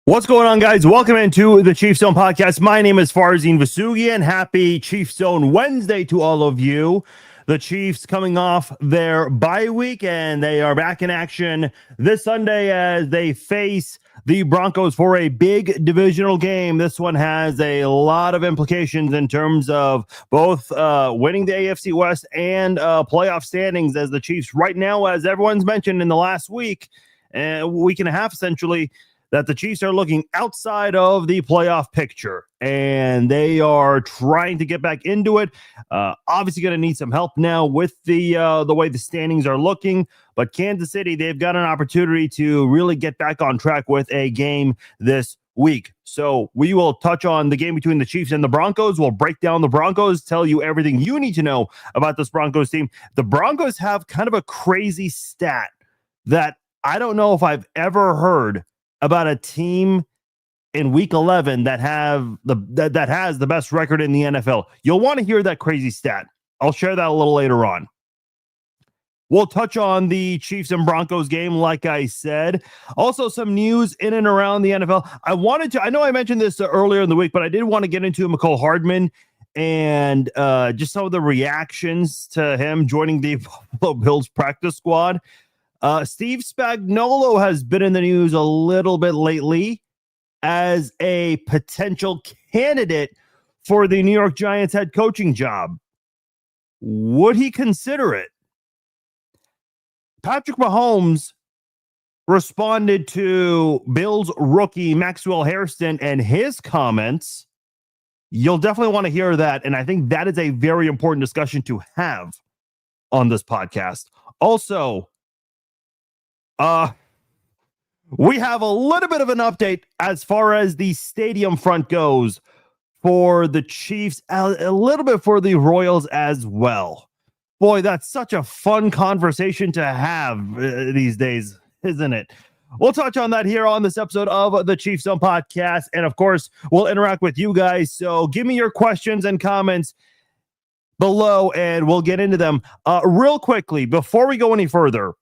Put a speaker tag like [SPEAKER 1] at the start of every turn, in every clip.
[SPEAKER 1] What's going on, guys? Welcome into the Chiefs Zone podcast. My name is Farzin Vasugi, and happy Chiefs Zone Wednesday to all of you. The Chiefs coming off their bye week, and they are back in action this Sunday as they face the Broncos for a big divisional game. This one has a lot of implications in terms of both winning the AFC West and playoff standings, as the Chiefs right now, as everyone's mentioned in the last week and a half essentially, that the Chiefs are looking outside of the playoff picture, and they are trying to get back into it. Obviously going to need some help now with the way the standings are looking, but Kansas City, they've got an opportunity to really get back on track with a game this week. So we will touch on the game between the Chiefs and the Broncos. We'll break down the Broncos, tell you everything you need to know about this Broncos team. The Broncos have kind of a crazy stat that I don't know if I've ever heard about a team in week 11 that has the best record in the NFL. You'll want to hear that crazy stat. I'll share that a little later on. We'll touch on the Chiefs and Broncos game, like I said. Also, some news in and around the NFL. I know I mentioned this earlier in the week, but I did want to get into McCall Hardman and just some of the reactions to him joining the Buffalo Bills practice squad. Steve Spagnuolo has been in the news a little bit lately as a potential candidate for the New York Giants head coaching job. Would he consider it? Patrick Mahomes responded to Bills rookie Maxwell Hairston and his comments. You'll definitely want to hear that, and I think that is a very important discussion to have on this podcast. Also, we have a little bit of an update as far as the stadium front goes for the Chiefs, a little bit for the Royals as well. Boy, that's such a fun conversation to have these days, isn't it? We'll touch on that here on this episode of the Chiefs Zone podcast. And of course, we'll interact with you guys. So give me your questions and comments below and we'll get into them. Real quickly, before we go any further,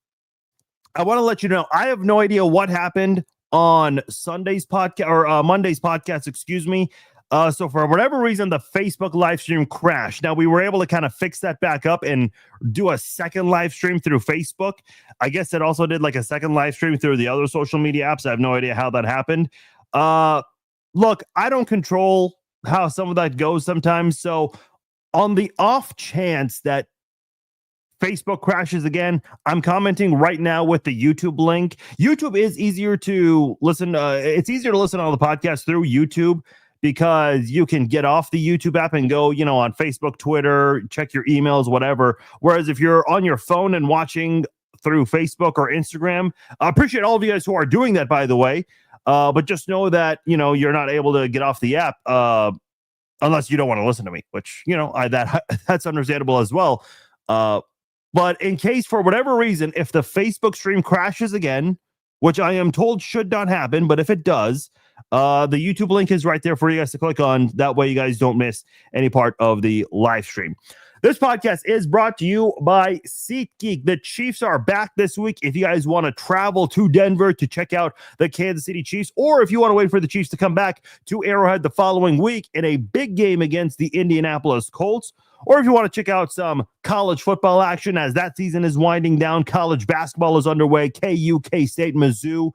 [SPEAKER 1] I want to let you know, I have no idea what happened on Monday's podcast, excuse me. So for whatever reason, the Facebook live stream crashed. Now, we were able to kind of fix that back up and do a second live stream through Facebook. I guess it also did like a second live stream through the other social media apps. I have no idea how that happened. Look, I don't control how some of that goes sometimes. So on the off chance that Facebook crashes again, I'm commenting right now with the YouTube link. YouTube is easier to listen. It's easier to listen on the podcast through YouTube because you can get off the YouTube app and go, on Facebook, Twitter, check your emails, whatever. Whereas if you're on your phone and watching through Facebook or Instagram, I appreciate all of you guys who are doing that, by the way. But just know that, you're not able to get off the app unless you don't want to listen to me, which, that's understandable as well. But in case, for whatever reason, if the Facebook stream crashes again, which I am told should not happen, but if it does, the YouTube link is right there for you guys to click on. That way you guys don't miss any part of the live stream. This podcast is brought to you by SeatGeek. The Chiefs are back this week. If you guys want to travel to Denver to check out the Kansas City Chiefs, or if you want to wait for the Chiefs to come back to Arrowhead the following week in a big game against the Indianapolis Colts, or if you want to check out some college football action as that season is winding down, college basketball is underway, KU, K-State, Mizzou.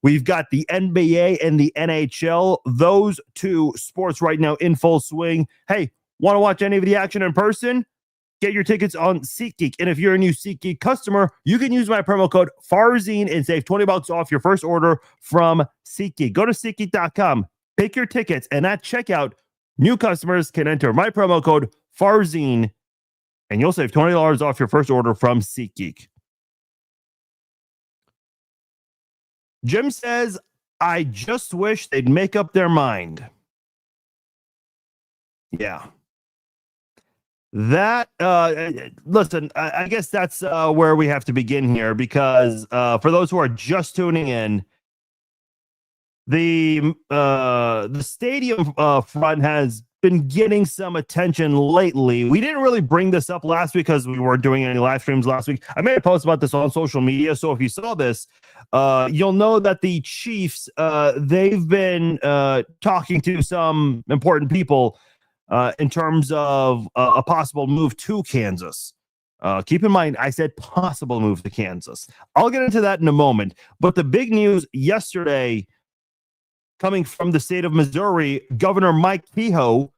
[SPEAKER 1] We've got the NBA and the NHL. Those two sports right now in full swing. Hey, want to watch any of the action in person? Get your tickets on SeatGeek. And if you're a new SeatGeek customer, you can use my promo code FARZIN and save $20 off your first order from SeatGeek. Go to SeatGeek.com, pick your tickets, and at checkout, new customers can enter my promo code FARZIN, and you'll save $20 off your first order from SeatGeek. Jim says, I just wish they'd make up their mind. Yeah. That, listen, I guess that's where we have to begin here because for those who are just tuning in, The stadium front has been getting some attention lately. We didn't really bring this up last week because we weren't doing any live streams last week. I made a post about this on social media, so if you saw this, you'll know that the Chiefs, they've been talking to some important people in terms of a possible move to Kansas. Keep in mind, I said possible move to Kansas. I'll get into that in a moment. But the big news yesterday, coming from the state of Missouri, Governor Mike Kehoe,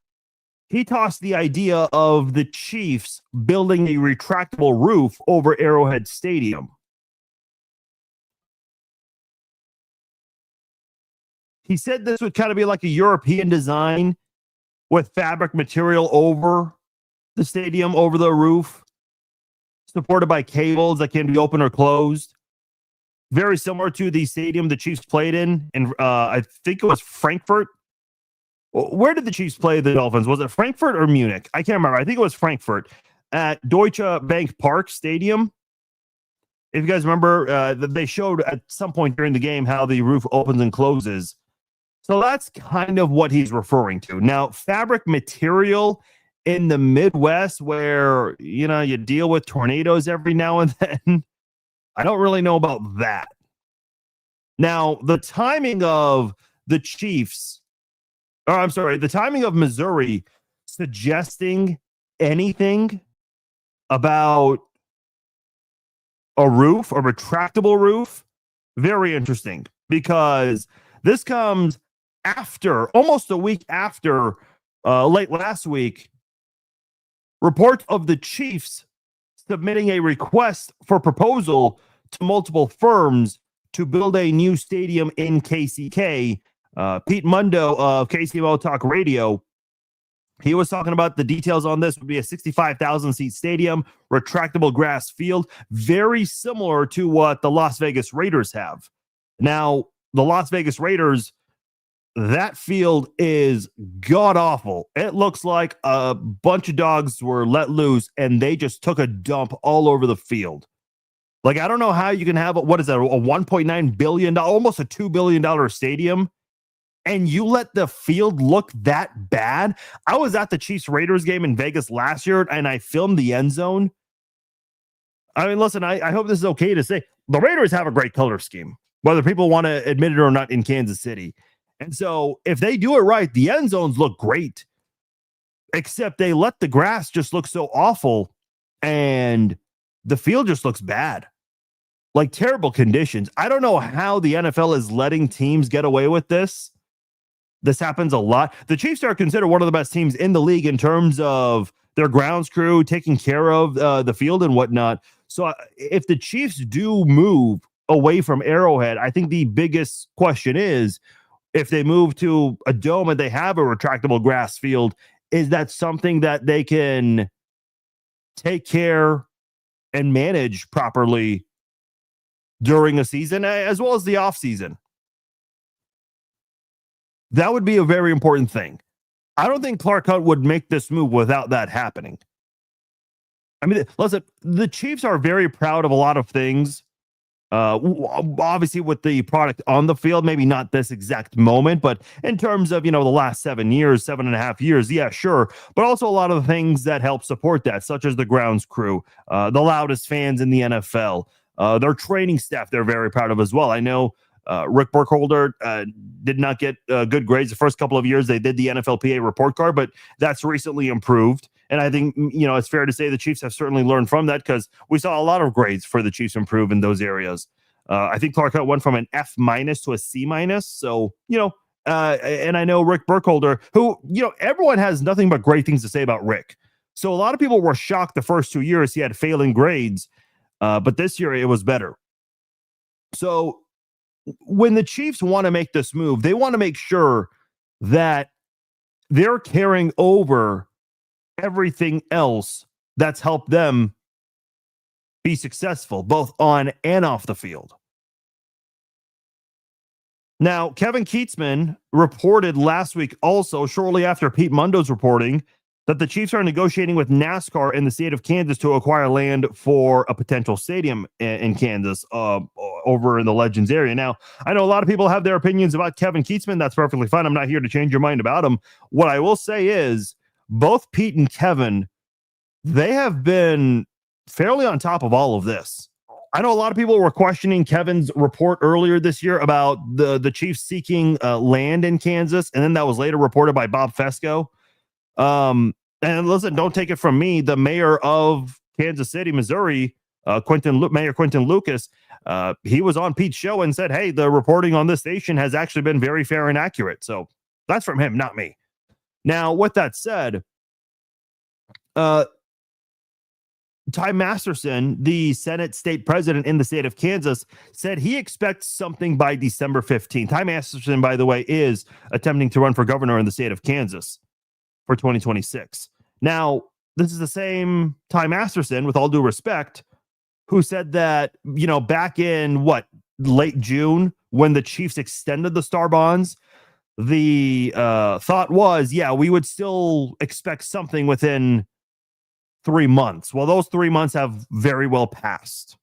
[SPEAKER 1] he tossed the idea of the Chiefs building a retractable roof over Arrowhead Stadium. He said this would kind of be like a European design with fabric material over the stadium, over the roof, supported by cables that can be open or closed. Very similar to the stadium the Chiefs played in I think it was Frankfurt. Where did the Chiefs play the Dolphins? Was it Frankfurt or Munich? I can't remember. I think it was Frankfurt at Deutsche Bank Park Stadium. If you guys remember, they showed at some point during the game how the roof opens and closes. So that's kind of what he's referring to. Now, fabric material in the Midwest where, you deal with tornadoes every now and then, I don't really know about that. Now, the timing of the Chiefs, the timing of Missouri suggesting anything about a roof, a retractable roof, very interesting, because this comes after, almost a week after, late last week, report of the Chiefs submitting a request for proposal to multiple firms to build a new stadium in KCK. Pete Mundo of KCMO Talk Radio, he was talking about the details on this. Would be a 65,000 seat stadium, retractable grass field, very similar to what the Las Vegas Raiders have. Now, the Las Vegas Raiders, that field is god awful. It looks like a bunch of dogs were let loose and they just took a dump all over the field. Like, I don't know how you can have, what is that, a $1.9 billion, almost a $2 billion stadium, and you let the field look that bad. I was at the Chiefs Raiders game in Vegas last year and I filmed the end zone. I mean, listen, I hope this is okay to say. The Raiders have a great color scheme, whether people want to admit it or not, in Kansas City. And so if they do it right, the end zones look great, except they let the grass just look so awful and the field just looks bad, like terrible conditions. I don't know how the NFL is letting teams get away with this. This happens a lot. The Chiefs are considered one of the best teams in the league in terms of their grounds crew taking care of the field and whatnot. So if the Chiefs do move away from Arrowhead, I think the biggest question is, if they move to a dome and they have a retractable grass field, is that something that they can take care and manage properly during a season as well as the off season? That would be a very important thing. I don't think Clark Hunt would make this move without that happening. I mean, listen, the Chiefs are very proud of a lot of things. Obviously with the product on the field, maybe not this exact moment, but in terms of, the last 7.5 years, yeah, sure. But also a lot of the things that help support that, such as the grounds crew, the loudest fans in the NFL, their training staff, they're very proud of as well. I know Rick Burkholder did not get good grades the first couple of years. They did the NFLPA report card, but that's recently improved. And I think, it's fair to say the Chiefs have certainly learned from that, because we saw a lot of grades for the Chiefs improve in those areas. I think Clark Hunt went from an F- to a C-. So, and I know Rick Burkholder, who, everyone has nothing but great things to say about Rick. So a lot of people were shocked the first 2 years he had failing grades, but this year it was better. So when the Chiefs want to make this move, they want to make sure that they're carrying over everything else that's helped them be successful, both on and off the field. Now, Kevin Keatsman reported last week also, shortly after Pete Mundo's reporting, that the Chiefs are negotiating with NASCAR in the state of Kansas to acquire land for a potential stadium in Kansas over in the Legends area. Now, I know a lot of people have their opinions about Kevin Keatsman. That's perfectly fine. I'm not here to change your mind about him. What I will say is both Pete and Kevin, they have been fairly on top of all of this. I know a lot of people were questioning Kevin's report earlier this year about the Chiefs seeking land in Kansas, and then that was later reported by Bob Fesco. And listen, don't take it from me. The mayor of Kansas City, Missouri, Mayor Quentin Lucas, he was on Pete's show and said, hey, the reporting on this station has actually been very fair and accurate. So that's from him, not me. Now, with that said, Ty Masterson, the Senate state president in the state of Kansas, said he expects something by December 15th. Ty Masterson, by the way, is attempting to run for governor in the state of Kansas for 2026. Now, this is the same Ty Masterson, with all due respect, who said that, back in late June, when the Chiefs extended the Star bonds, the thought was, we would still expect something within 3 months. Well, those 3 months have very well passed.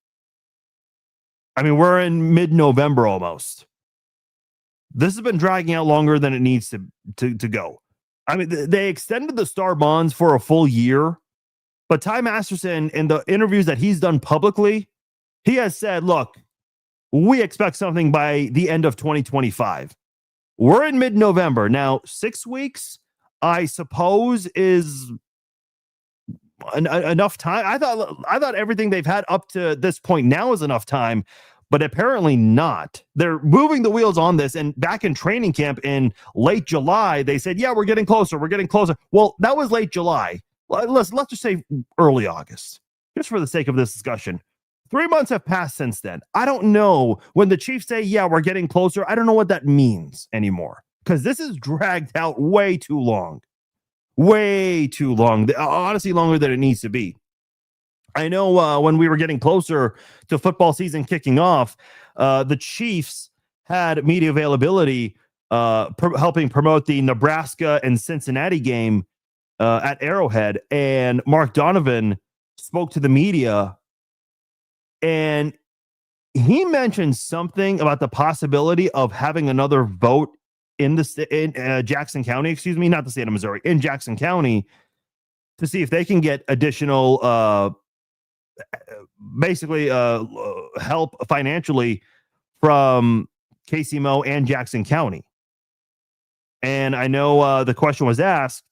[SPEAKER 1] I mean, we're in mid-November almost. This has been dragging out longer than it needs to go. I mean, they extended the Star bonds for a full year, but Ty Masterson, in the interviews that he's done publicly, he has said, look, we expect something by the end of 2025. We're in mid-November. Now, 6 weeks, I suppose, is enough time. I thought everything they've had up to this point now is enough time, but apparently not. They're moving the wheels on this. And back in training camp in late July, they said, we're getting closer. We're getting closer. Well, that was late July. Let's just say early August, just for the sake of this discussion. 3 months have passed since then. I don't know. When the Chiefs say, we're getting closer, I don't know what that means anymore, because this is dragged out way too long. Way too long. Honestly, longer than it needs to be. I know when we were getting closer to football season kicking off, the Chiefs had media availability helping promote the Nebraska and Cincinnati game at Arrowhead. And Mark Donovan spoke to the media, and he mentioned something about the possibility of having another vote in Jackson County, not the state of Missouri, in Jackson County, to see if they can get additional help financially from Casey Moe and Jackson County. And I know the question was asked,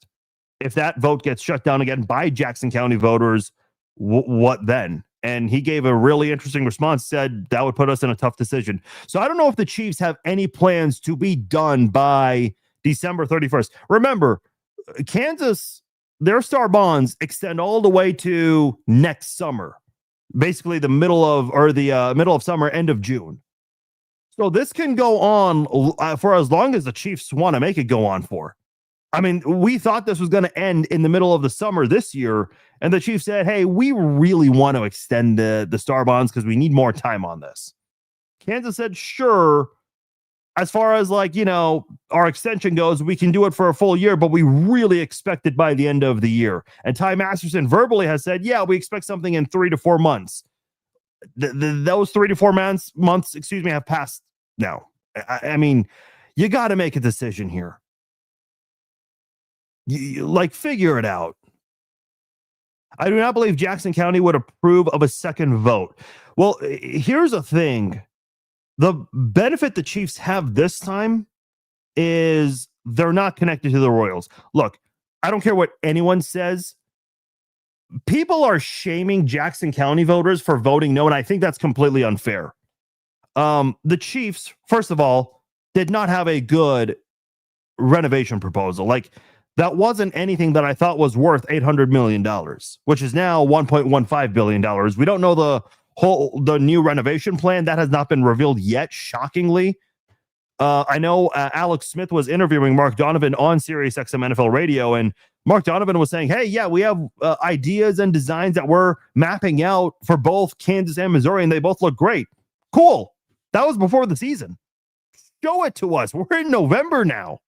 [SPEAKER 1] if that vote gets shut down again by Jackson County voters, what then? And he gave a really interesting response, said that would put us in a tough decision. So I don't know if the Chiefs have any plans to be done by December 31st. Remember, Kansas, their Star bonds extend all the way to next summer, basically the middle of summer, end of June. So this can go on for as long as the Chiefs want to make it go on for. I mean, we thought this was going to end in the middle of the summer this year, and the Chiefs said, hey, we really want to extend the Star bonds because we need more time on this. Kansas said, sure, as far as our extension goes, we can do it for a full year, but we really expect it by the end of the year. And Ty Masterson verbally has said, we expect something in 3 to 4 months. Those 3 to 4 months, have passed now. I mean, you got to make a decision here. Figure it out. I do not believe Jackson County would approve of a second vote. Well, here's the thing. The benefit the Chiefs have this time is they're not connected to the Royals. Look, I don't care what anyone says. People are shaming Jackson County voters for voting no, and I think that's completely unfair. The Chiefs, first of all, did not have a good renovation proposal. That wasn't anything that I thought was worth $800 million, which is now $1.15 billion. We don't know the new renovation plan. That has not been revealed yet, shockingly. I know Alex Smith was interviewing Mark Donovan on Sirius XM NFL Radio, and Mark Donovan was saying, hey, we have ideas and designs that we're mapping out for both Kansas and Missouri, and they both look great. Cool. That was before the season. Show it to us. We're in November now.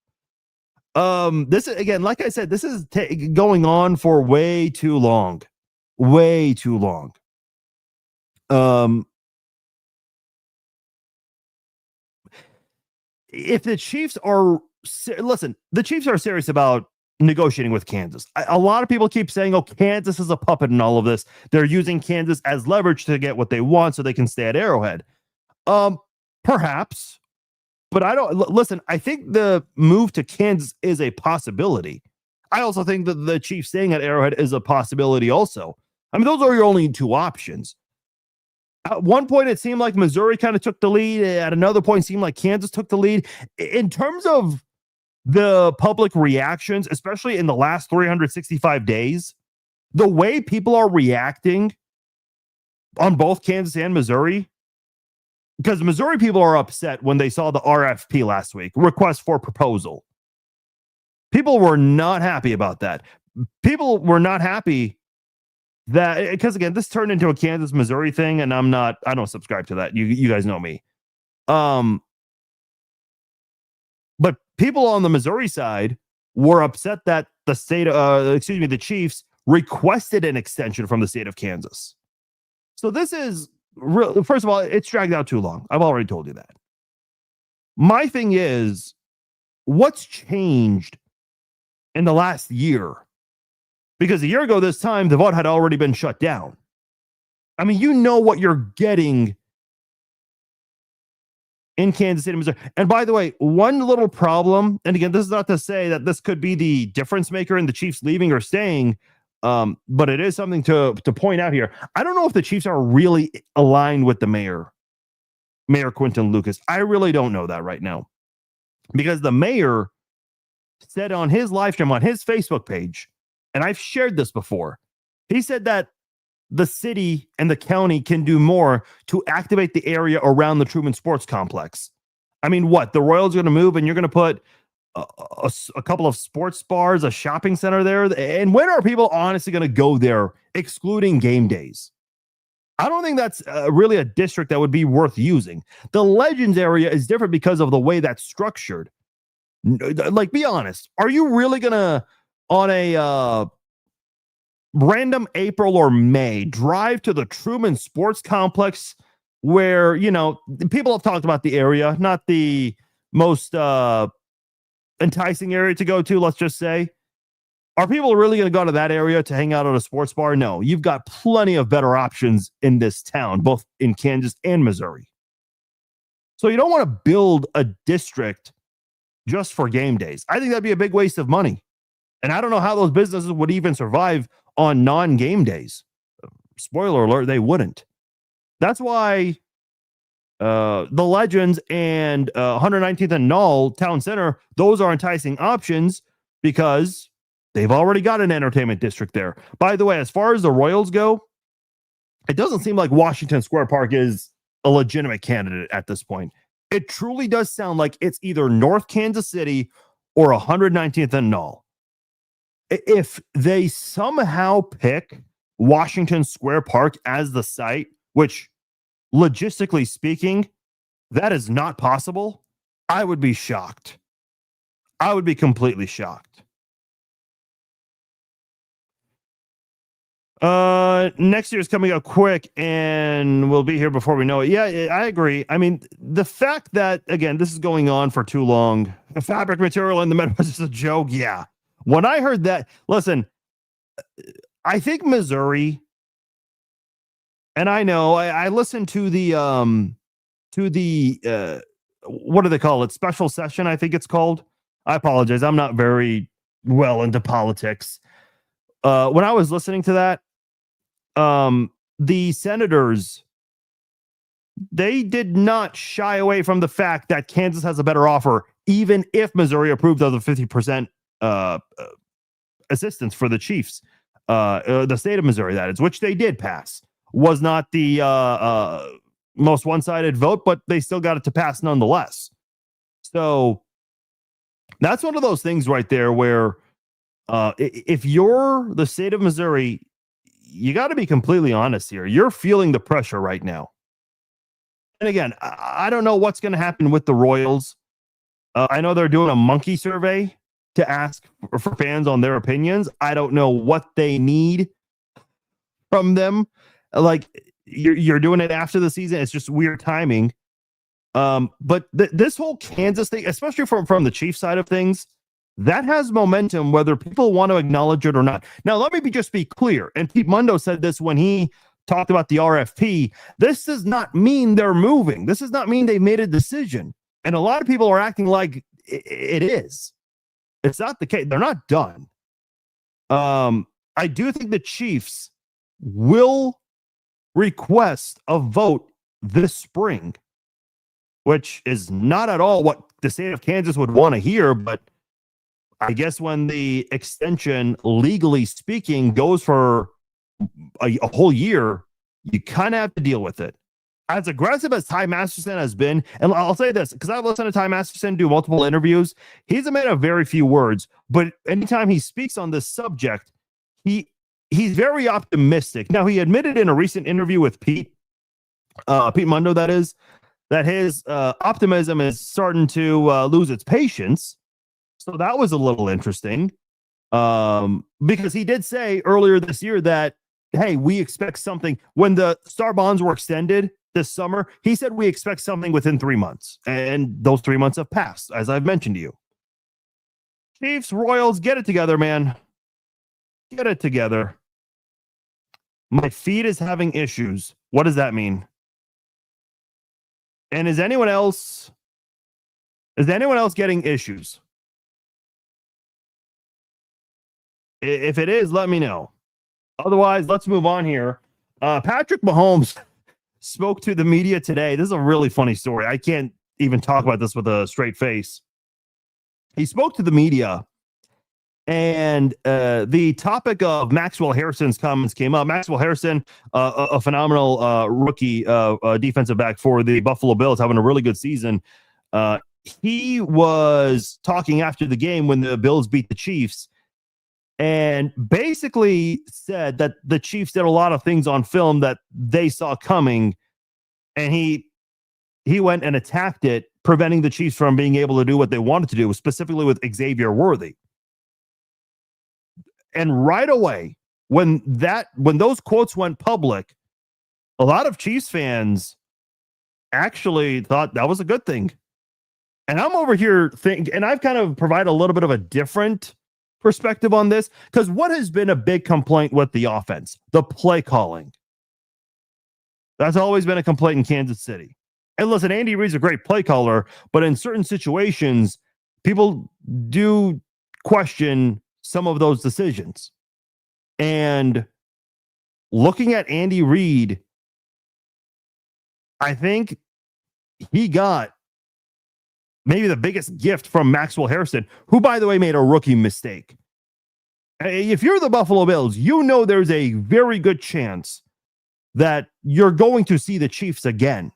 [SPEAKER 1] This is, again, like I said, this is going on for way too long. Way too long. If the Chiefs are listen, the Chiefs are serious about negotiating with Kansas. A lot of people keep saying, "Oh, Kansas is a puppet in all of this. They're using Kansas as leverage to get what they want, so they can stay at Arrowhead." Perhaps, but I don't listen. I think the move to Kansas is a possibility. I also think that the Chiefs staying at Arrowhead is a possibility. Also, I mean, those are your only two options. At one point, it seemed like Missouri kind of took the lead. At another point, it seemed like Kansas took the lead. In terms of the public reactions, especially in the last 365 days, the way people are reacting on both Kansas and Missouri, because Missouri people are upset when they saw the RFP last week, request for proposal. People were not happy about that. People were not happy that, because again, this turned into a Kansas Missouri thing, and I don't subscribe to that. You guys know me. But people on the Missouri side were upset that the Chiefs requested an extension from the state of Kansas. So this is real. First of all, it's dragged out too long. I've already told you that. My thing is, what's changed in the last year? Because a year ago this time, the vote had already been shut down. I mean, you know what you're getting in Kansas City, Missouri. And by the way, one little problem, and again, this is not to say that this could be the difference maker in the Chiefs leaving or staying, but it is something to point out here. I don't know if the Chiefs are really aligned with the Mayor Quinton Lucas. I really don't know that right now. Because the mayor said on his live stream on his Facebook page, and I've shared this before, he said that the city and the county can do more to activate the area around the Truman Sports Complex. I mean, what? The Royals are going to move and you're going to put a couple of sports bars, a shopping center there? And when are people honestly going to go there, excluding game days? I don't think that's really a district that would be worth using. The Legends area is different because of the way that's structured. Like, be honest. Are you really going to, on a random April or May, drive to the Truman Sports Complex where, people have talked about the area, not the most enticing area to go to, let's just say. Are people really going to go to that area to hang out at a sports bar? No, you've got plenty of better options in this town, both in Kansas and Missouri. So you don't want to build a district just for game days. I think that'd be a big waste of money. And I don't know how those businesses would even survive on non-game days. Spoiler alert, they wouldn't. That's why the Legends and 119th and Knoll Town Center, those are enticing options because they've already got an entertainment district there. By the way, as far as the Royals go, it doesn't seem like Washington Square Park is a legitimate candidate at this point. It truly does sound like it's either North Kansas City or 119th and Knoll. If they somehow pick Washington Square Park as the site, which logistically speaking, that is not possible, I would be shocked. I would be completely shocked. Next year is coming up quick and we'll be here before we know it. Yeah, I agree. I mean, the fact that, again, this is going on for too long, the fabric material in the Midwest is a joke. Yeah. When I heard that, listen, I think Missouri, and I know I listened to the what do they call it? Special session, I think it's called. I apologize. I'm not very well into politics. When I was listening to that, the senators, they did not shy away from the fact that Kansas has a better offer, even if Missouri approved of the 50% assistance for the Chiefs. The state of Missouri, that is, which they did pass. Was not the most one-sided vote, but they still got it to pass nonetheless. So that's one of those things right there where if you're the state of Missouri, you got to be completely honest here. You're feeling the pressure right now. And again, I don't know what's going to happen with the Royals. I know they're doing a monkey survey to ask for fans on their opinions. I don't know what they need from them. Like you're doing it after the season. It's just weird timing. But this whole Kansas thing, especially from the Chiefs side of things, that has momentum, whether people want to acknowledge it or not. Now, let me just be clear. And Pete Mundo said this when he talked about the RFP. This does not mean they're moving. This does not mean they made a decision. And a lot of people are acting like it is. It's not the case. They're not done. I do think the Chiefs will request a vote this spring, which is not at all what the state of Kansas would want to hear. But I guess when the extension, legally speaking, goes for a whole year, you kind of have to deal with it. As aggressive as Ty Masterson has been, and I'll say this because I've listened to Ty Masterson do multiple interviews, he's a man of very few words, but anytime he speaks on this subject, he's very optimistic. Now, he admitted in a recent interview with Pete Mundo, that is, that his optimism is starting to lose its patience. So that was a little interesting because he did say earlier this year that, hey, we expect something. When the Star bonds were extended this summer, he said we expect something within 3 months. And those 3 months have passed, as I've mentioned to you. Chiefs, Royals, get it together, man. Get it together. My feed is having issues. What does that mean? And is anyone else getting issues? If it is, let me know. Otherwise, let's move on here. Patrick Mahomes spoke to the media today. This is a really funny story. I can't even talk about this with a straight face. He spoke to the media, and the topic of Maxwell Harrison's comments came up. Maxwell Harrison, a phenomenal rookie defensive back for the Buffalo Bills, having a really good season. He was talking after the game when the Bills beat the Chiefs, and basically said that the Chiefs did a lot of things on film that they saw coming, and he went and attacked it, preventing the Chiefs from being able to do what they wanted to do, specifically with Xavier Worthy. And right away, when those quotes went public, a lot of Chiefs fans actually thought that was a good thing. And I'm over here thinking, and I've kind of provided a little bit of a different perspective on this, because what has been a big complaint with the offense? The play calling. That's always been a complaint in Kansas City. And listen, Andy Reid's a great play caller, but in certain situations, people do question some of those decisions. And looking at Andy Reid, I think he got maybe the biggest gift from Maxwell Harrison, who, by the way, made a rookie mistake. If you're the Buffalo Bills, you know there's a very good chance that you're going to see the Chiefs again.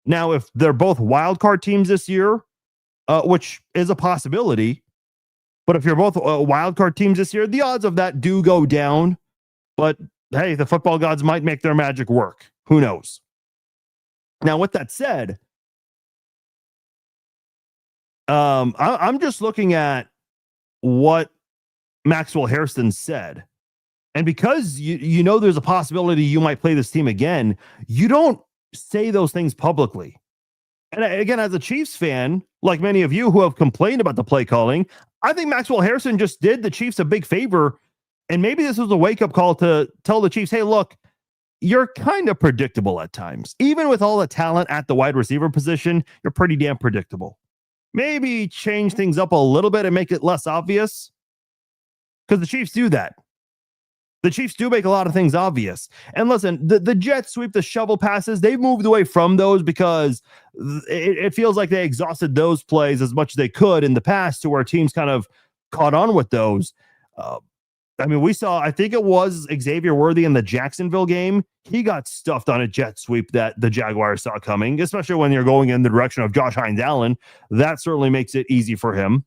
[SPEAKER 1] Now, if they're both wild card teams this year, which is a possibility, but if you're both wild card teams this year, the odds of that do go down. But hey, the football gods might make their magic work. Who knows? Now, with that said, I'm just looking at what Maxwell Harrison said. And because you know there's a possibility you might play this team again, you don't say those things publicly. And again, as a Chiefs fan, like many of you who have complained about the play calling, I think Maxwell Harrison just did the Chiefs a big favor. And maybe this was a wake-up call to tell the Chiefs, hey, look, you're kind of predictable at times. Even with all the talent at the wide receiver position, you're pretty damn predictable. Maybe change things up a little bit and make it less obvious. Because the Chiefs do that. The Chiefs do make a lot of things obvious. And listen, the jet sweep, the shovel passes, they've moved away from those because it feels like they exhausted those plays as much as they could in the past, to where teams kind of caught on with those. I mean, we saw, I think it was Xavier Worthy in the Jacksonville game. He got stuffed on a jet sweep that the Jaguars saw coming, especially when you're going in the direction of Josh Hines-Allen. That certainly makes it easy for him.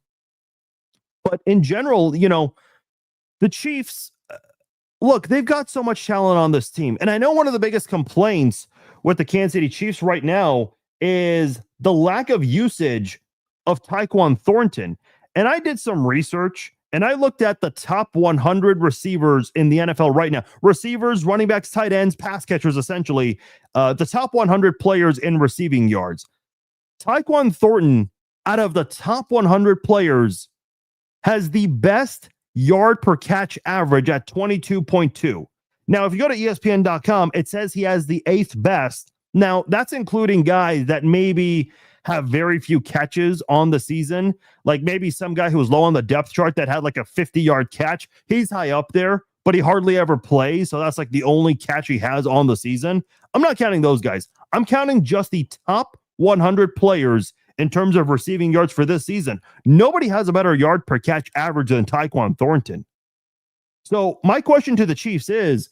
[SPEAKER 1] But in general, you know, the Chiefs, look, they've got so much talent on this team. And I know one of the biggest complaints with the Kansas City Chiefs right now is the lack of usage of Tyquan Thornton. And I did some research and I looked at the top 100 receivers in the NFL right now. Receivers, running backs, tight ends, pass catchers, essentially. The top 100 players in receiving yards. Tyquan Thornton, out of the top 100 players, has the best yard per catch average at 22.2. Now, if you go to ESPN.com, it says he has the 8th best. Now, that's including guys that maybe have very few catches on the season. Like maybe some guy who was low on the depth chart that had like a 50-yard catch. He's high up there, but he hardly ever plays. So that's like the only catch he has on the season. I'm not counting those guys. I'm counting just the top 100 players in terms of receiving yards for this season. Nobody has a better yard per catch average than Tyquan Thornton. So my question to the Chiefs is,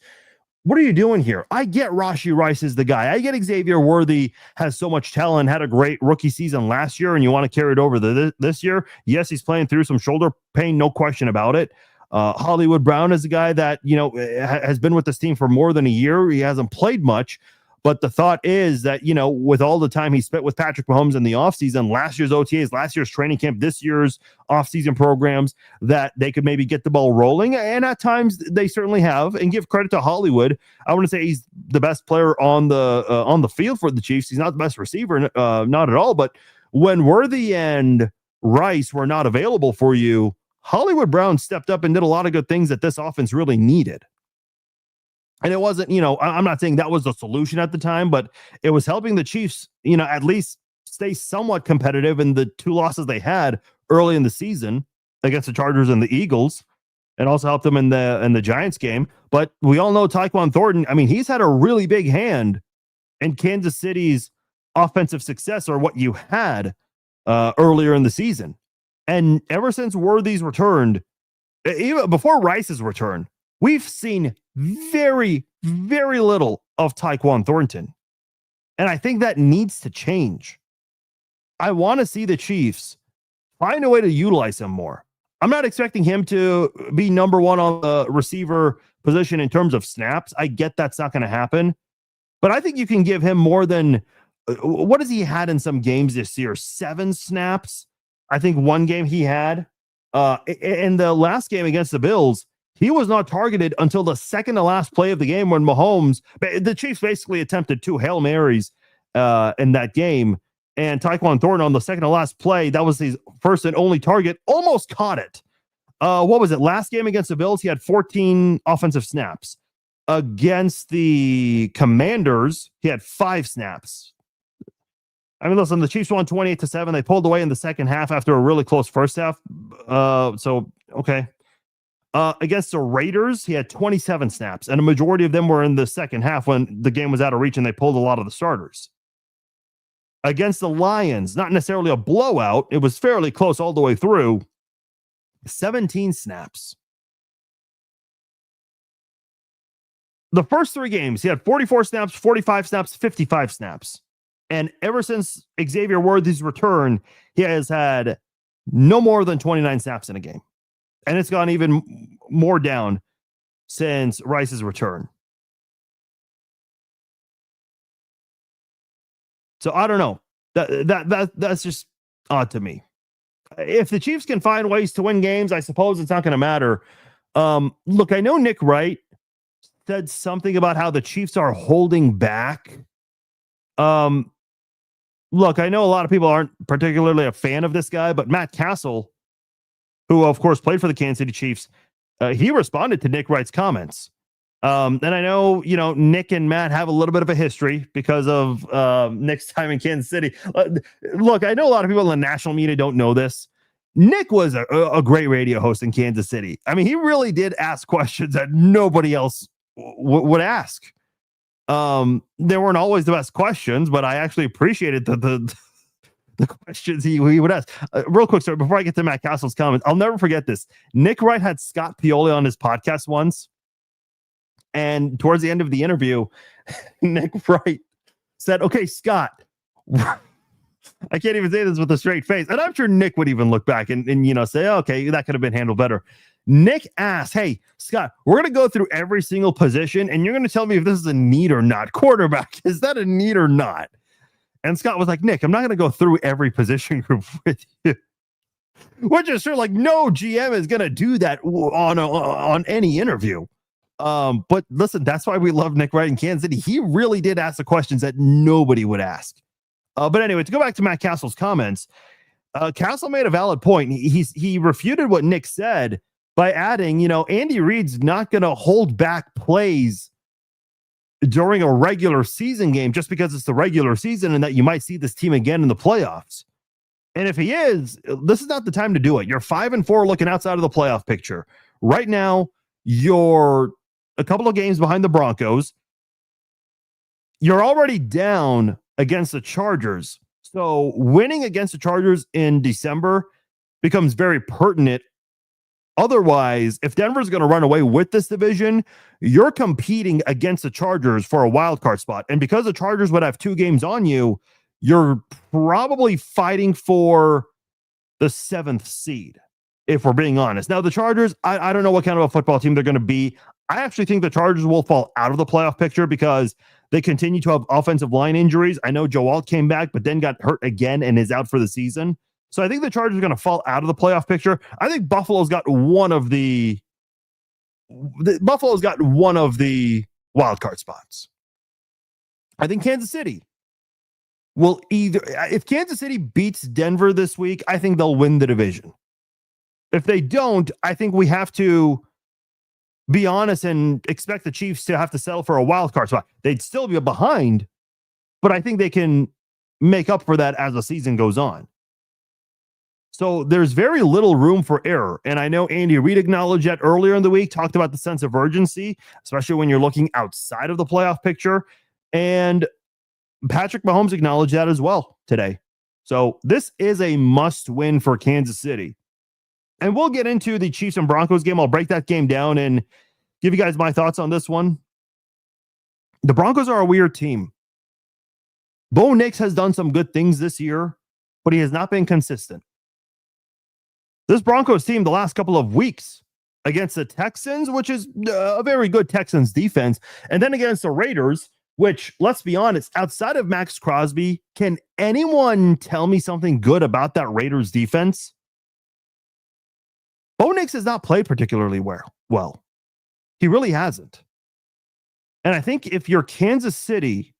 [SPEAKER 1] what are you doing here? I get Rashee Rice is the guy. I get Xavier Worthy has so much talent, had a great rookie season last year, and you want to carry it over this year. Yes, he's playing through some shoulder pain, no question about it. Hollywood Brown is a guy that, has been with this team for more than a year. He hasn't played much, but the thought is that, with all the time he spent with Patrick Mahomes in the offseason, last year's OTAs, last year's training camp, this year's offseason programs, that they could maybe get the ball rolling. And at times they certainly have, and give credit to Hollywood. I want to say he's the best player on the field for the Chiefs. He's not the best receiver, not at all. But when Worthy and Rice were not available for you, Hollywood Brown stepped up and did a lot of good things that this offense really needed. And it wasn't, I'm not saying that was the solution at the time, but it was helping the Chiefs, at least stay somewhat competitive in the 2 losses they had early in the season against the Chargers and the Eagles, and also helped them in the Giants game. But we all know Tyquan Thornton, he's had a really big hand in Kansas City's offensive success, or what you had earlier in the season. And ever since Worthy's returned, even before Rice's return, we've seen very, very little of Tyquan Thornton. And I think that needs to change. I want to see the Chiefs find a way to utilize him more. I'm not expecting him to be number one on the receiver position in terms of snaps. I get that's not going to happen. But I think you can give him more than, what has he had in some games this year? 7 snaps. I think one game he had. In the last game against the Bills, he was not targeted until the second to last play of the game, when Mahomes, the Chiefs basically attempted 2 Hail Marys in that game. And Tyquan Thornton on the second to last play, that was his first and only target, almost caught it. What was it? Last game against the Bills, he had 14 offensive snaps. Against the Commanders, he had 5 snaps. Listen, the Chiefs won 28-7. They pulled away in the second half after a really close first half. Okay. Against the Raiders, he had 27 snaps, and a majority of them were in the second half when the game was out of reach and they pulled a lot of the starters. Against the Lions, not necessarily a blowout, it was fairly close all the way through, 17 snaps. The first 3 games, he had 44 snaps, 45 snaps, 55 snaps. And ever since Xavier Worthy's return, he has had no more than 29 snaps in a game. And it's gone even more down since Rice's return. So I don't know. That's just odd to me. If the Chiefs can find ways to win games, I suppose it's not going to matter. Look, I know Nick Wright said something about how the Chiefs are holding back. Look, I know a lot of people aren't particularly a fan of this guy, but Matt Castle, who of course played for the Kansas City Chiefs, he responded to Nick Wright's comments. And I know, Nick and Matt have a little bit of a history because of Nick's time in Kansas City. Look, I know a lot of people in the national media don't know this. Nick was a great radio host in Kansas City. He really did ask questions that nobody else would ask. They weren't always the best questions, but I actually appreciated the questions he would ask. Real quick, sorry, before I get to Matt Castle's comments, I'll never forget this. Nick Wright had Scott Pioli on his podcast once, and towards the end of the interview, Nick Wright said, "Okay, Scott," I can't even say this with a straight face, and I'm sure Nick would even look back and say, "Okay, that could have been handled better." Nick asked, "Hey, Scott, we're going to go through every single position, and you're going to tell me if this is a need or not. Quarterback, is that a need or not?" And Scott was like, "Nick, I'm not going to go through every position group with you." Which is sure, like, no GM is going to do that on any interview. But listen, that's why we love Nick Wright in Kansas City. He really did ask the questions that nobody would ask. But anyway, to go back to Matt Castle's comments, Castle made a valid point. He refuted what Nick said by adding, Andy Reid's not going to hold back plays during a regular season game just because it's the regular season and that you might see this team again in the playoffs. And if he is, this is not the time to do it. You're 5-4 looking outside of the playoff picture. Right now, you're a couple of games behind the Broncos. You're already down against the Chargers. So winning against the Chargers in December becomes very pertinent. Otherwise, if Denver's going to run away with this division, you're competing against the Chargers for a wild card spot. And because the Chargers would have 2 games on you, you're probably fighting for the 7th seed, if we're being honest. Now, the Chargers, I don't know what kind of a football team they're going to be. I actually think the Chargers will fall out of the playoff picture because they continue to have offensive line injuries. I know Joe Alt came back, but then got hurt again and is out for the season. So I think the Chargers are going to fall out of the playoff picture. I think Buffalo's got one of the wild card spots. I think Kansas City will if Kansas City beats Denver this week, I think they'll win the division. If they don't, I think we have to be honest and expect the Chiefs to have to settle for a wild card spot. They'd still be behind, but I think they can make up for that as the season goes on. So there's very little room for error. And I know Andy Reid acknowledged that earlier in the week, talked about the sense of urgency, especially when you're looking outside of the playoff picture. And Patrick Mahomes acknowledged that as well today. So this is a must win for Kansas City. And we'll get into the Chiefs and Broncos game. I'll break that game down and give you guys my thoughts on this one. The Broncos are a weird team. Bo Nix has done some good things this year, but he has not been consistent. This Broncos team, the last couple of weeks against the Texans, which is a very good Texans defense, and then against the Raiders, which, let's be honest, outside of Max Crosby, can anyone tell me something good about that Raiders defense? Bo Nix has not played particularly well. He really hasn't. And I think if you're Kansas City,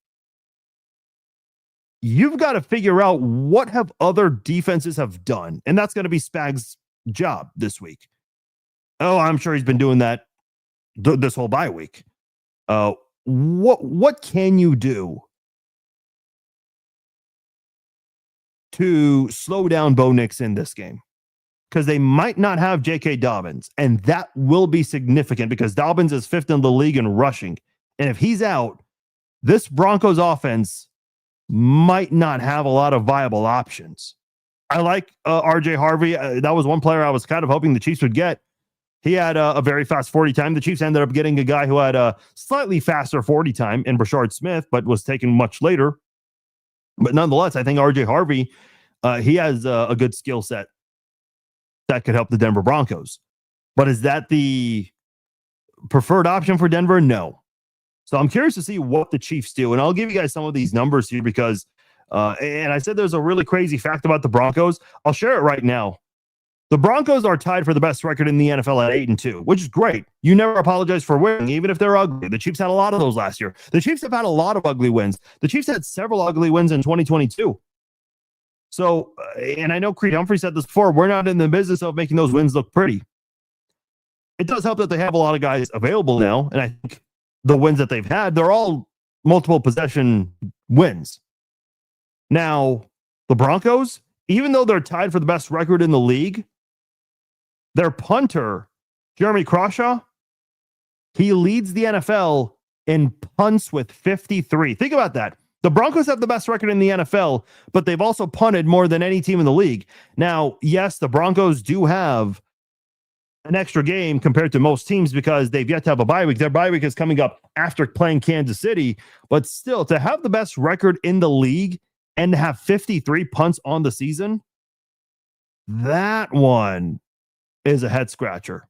[SPEAKER 1] you've got to figure out what have other defenses have done. And that's going to be Spag's job this week. Oh, I'm sure he's been doing that this whole bye week. What can you do to slow down Bo Nix in this game? Because they might not have J.K. Dobbins, and that will be significant because Dobbins is 5th in the league in rushing. And if he's out, this Broncos offense might not have a lot of viable options. I like RJ Harvey. That was one player I was kind of hoping the Chiefs would get. He had a very fast 40 time. The Chiefs ended up getting a guy who had a slightly faster 40 time in Brashard Smith, but was taken much later. But nonetheless, I think RJ Harvey, he has a good skill set that could help the Denver Broncos. But is that the preferred option for Denver? No. So I'm curious to see what the Chiefs do. And I'll give you guys some of these numbers here because, and I said there's a really crazy fact about the Broncos. I'll share it right now. The Broncos are tied for the best record in the NFL at 8-2, which is great. You never apologize for winning, even if they're ugly. The Chiefs had a lot of those last year. The Chiefs have had a lot of ugly wins. The Chiefs had several ugly wins in 2022. So, and I know Creed Humphrey said this before, we're not in the business of making those wins look pretty. It does help that they have a lot of guys available now, and I think the wins that they've had, they're all multiple possession wins. Now, the Broncos, even though they're tied for the best record in the league, their punter, Jeremy Crawshaw, he leads the NFL in punts with 53. Think about that. The Broncos have the best record in the NFL, but they've also punted more than any team in the league. Now, yes, the Broncos do have an extra game compared to most teams because they've yet to have a bye week. Their bye week is coming up after playing Kansas City, but still, to have the best record in the league and to have 53 punts on the season, that one is a head scratcher.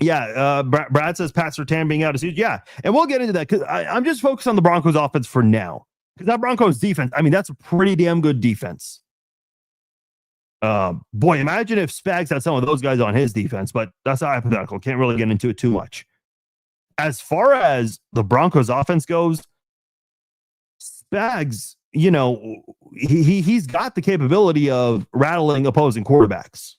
[SPEAKER 1] Yeah, Brad says Pat Surtain being out of season. Yeah, and we'll get into that because I'm just focused on the Broncos offense for now. Because that Broncos defense, I mean, that's a pretty damn good defense. Boy, imagine if Spags had some of those guys on his defense, but that's a hypothetical. Can't really get into it too much. As far as the Broncos offense goes, Spags, he's got the capability of rattling opposing quarterbacks.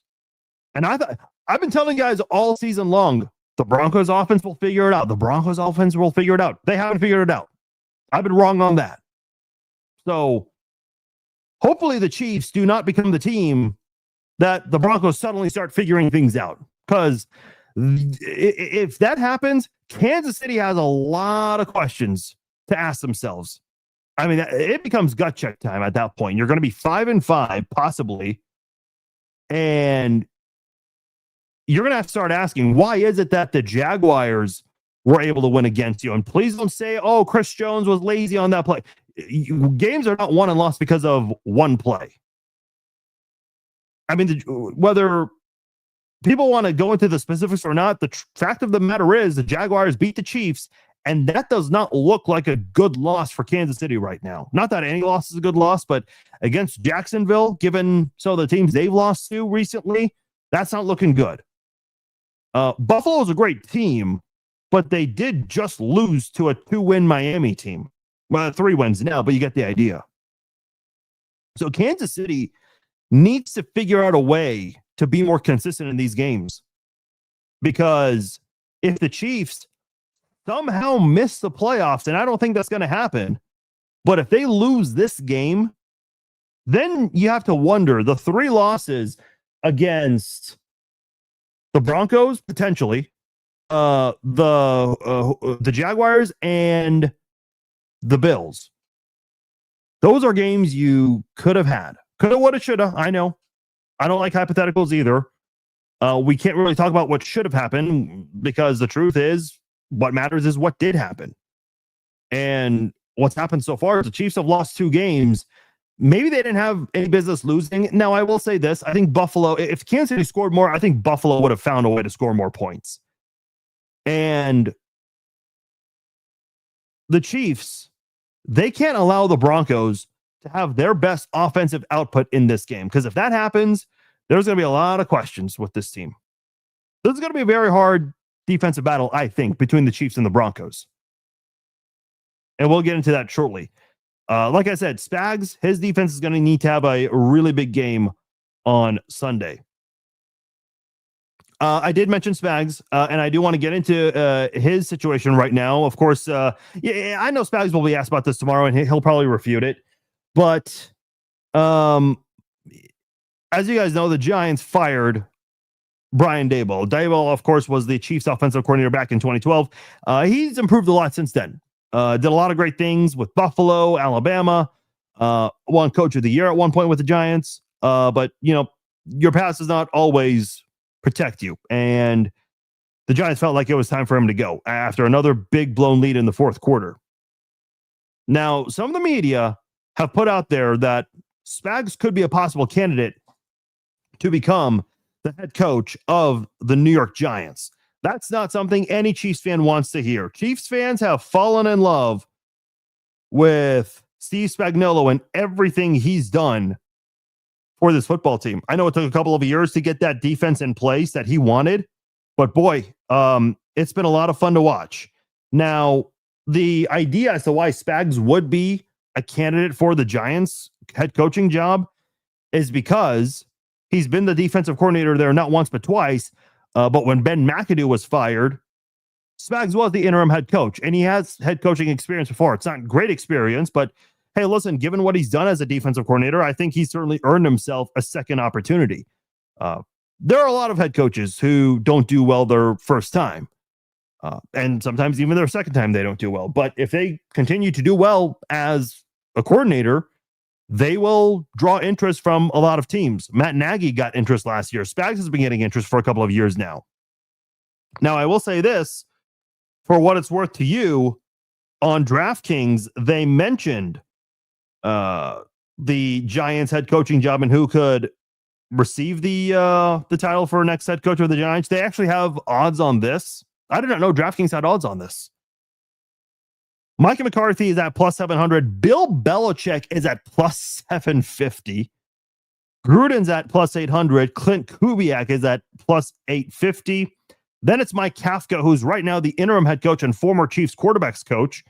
[SPEAKER 1] And I've been telling guys all season long, the Broncos offense will figure it out. The Broncos offense will figure it out. They haven't figured it out. I've been wrong on that. So hopefully the Chiefs do not become the team that the Broncos suddenly start figuring things out. Because if that happens, Kansas City has a lot of questions to ask themselves. I mean, it becomes gut check time at that point. You're going to be 5-5, possibly. And you're going to have to start asking, why is it that the Jaguars were able to win against you? And please don't say, oh, Chris Jones was lazy on that play. Games are not won and lost because of one play. I mean, whether people want to go into the specifics or not, the fact of the matter is the Jaguars beat the Chiefs, and that does not look like a good loss for Kansas City right now. Not that any loss is a good loss, but against Jacksonville, given some of the teams they've lost to recently, that's not looking good. Buffalo is a great team, but they did just lose to a 2-win Miami team. Well, 3 wins now, but you get the idea. So Kansas City needs to figure out a way to be more consistent in these games. Because if the Chiefs somehow miss the playoffs, and I don't think that's going to happen, but if they lose this game, then you have to wonder, the 3 losses against the Broncos, potentially, the Jaguars, and the Bills. Those are games you could have had. Coulda, woulda, shoulda. I know. I don't like hypotheticals either. We can't really talk about what should have happened because the truth is, what matters is what did happen. And what's happened so far is the Chiefs have lost 2 games. Maybe they didn't have any business losing. Now, I will say this. I think Buffalo, if Kansas City scored more, I think Buffalo would have found a way to score more points. And the Chiefs, they can't allow the Broncos to have their best offensive output in this game. Because if that happens, there's going to be a lot of questions with this team. This is going to be a very hard defensive battle, I think, between the Chiefs and the Broncos. And we'll get into that shortly. Like I said, Spags, his defense is going to need to have a really big game on Sunday. I did mention Spags, and I do want to get into his situation right now. Of course, I know Spags will be asked about this tomorrow, and he'll probably refute it. But as you guys know, the Giants fired Brian Daboll. Daboll, of course, was the Chiefs offensive coordinator back in 2012. He's improved a lot since then. Did a lot of great things with Buffalo, Alabama, won coach of the year at one point with the Giants. But, your past does not always protect you. And the Giants felt like it was time for him to go after another big blown lead in the 4th quarter. Now, some of the media have put out there that Spags could be a possible candidate to become the head coach of the New York Giants. That's not something any Chiefs fan wants to hear. Chiefs fans have fallen in love with Steve Spagnuolo and everything he's done for this football team. I know it took a couple of years to get that defense in place that he wanted, but boy, it's been a lot of fun to watch. Now, the idea as to why Spags would be a candidate for the Giants head coaching job is because he's been the defensive coordinator there not once but twice. But when Ben McAdoo was fired, Spags was the interim head coach, and he has head coaching experience before. It's not great experience, but hey, listen, given what he's done as a defensive coordinator, I think he's certainly earned himself a second opportunity. There are a lot of head coaches who don't do well their first time. And sometimes even their second time, they don't do well. But if they continue to do well as a coordinator, they will draw interest from a lot of teams. Matt Nagy got interest last year. Spags has been getting interest for a couple of years now. Now, I will say this, for what it's worth to you, on DraftKings, they mentioned the Giants head coaching job and who could receive the title for next head coach of the Giants. They actually have odds on this. I did not know DraftKings had odds on this. Micah McCarthy is at plus 700. Bill Belichick is at plus 750. Gruden's at plus 800. Clint Kubiak is at plus 850. Then it's Mike Kafka, who's right now the interim head coach and former Chiefs quarterbacks coach.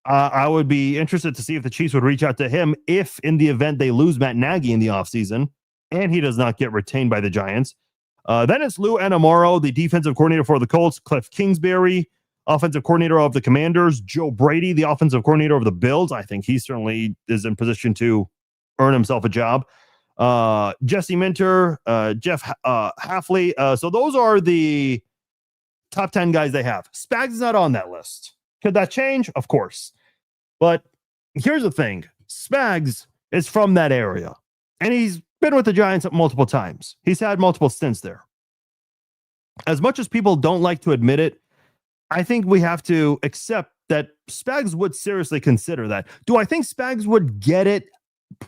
[SPEAKER 1] I would be interested to see if the Chiefs would reach out to him if in the event they lose Matt Nagy in the offseason and he does not get retained by the Giants. Then it's Lou Anamaro, the defensive coordinator for the Colts, Cliff Kingsbury, offensive coordinator of the Commanders, Joe Brady, the offensive coordinator of the Bills. I think he certainly is in position to earn himself a job. Jesse Minter, Jeff Hafley. So those are the top 10 guys they have. Spags is not on that list. Could that change? Of course. But here's the thing. Spags is from that area. And he's been with the Giants multiple times. He's had multiple stints there. As much as people don't like to admit it, I think we have to accept that Spags would seriously consider that. Do I think Spags would get it?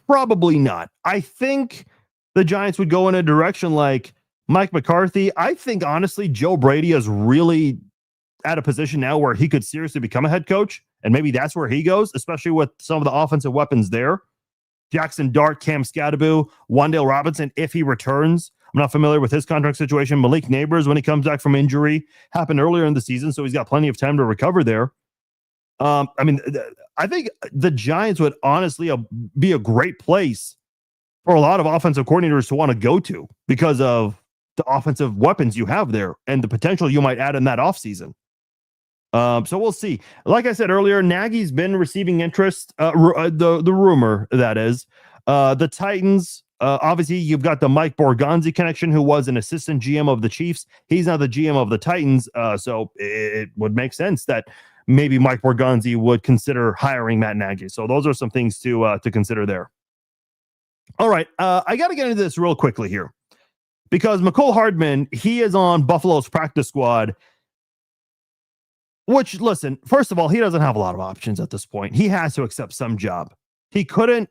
[SPEAKER 1] Probably not. I think the Giants would go in a direction like Mike McCarthy. I think, honestly, Joe Brady is really at a position now where he could seriously become a head coach, and maybe that's where he goes, especially with some of the offensive weapons there. Jackson Dart, Cam Scadaboo, Wan'Dale Robinson, if he returns. I'm not familiar with his contract situation. Malik Neighbors, when he comes back from injury, happened earlier in the season, so he's got plenty of time to recover there. I think the Giants would honestly be a great place for a lot of offensive coordinators to want to go to because of the offensive weapons you have there and the potential you might add in that offseason. So we'll see. Like I said earlier, Nagy's been receiving interest. The rumor, that is. The Titans, obviously, you've got the Mike Borgonzi connection, who was an assistant GM of the Chiefs. He's now the GM of the Titans. So it would make sense that maybe Mike Borgonzi would consider hiring Matt Nagy. So those are some things to consider there. All right. I got to get into this real quickly here because Mecole Hardman, he is on Buffalo's practice squad. Which, listen, first of all, he doesn't have a lot of options at this point. He has to accept some job. He couldn't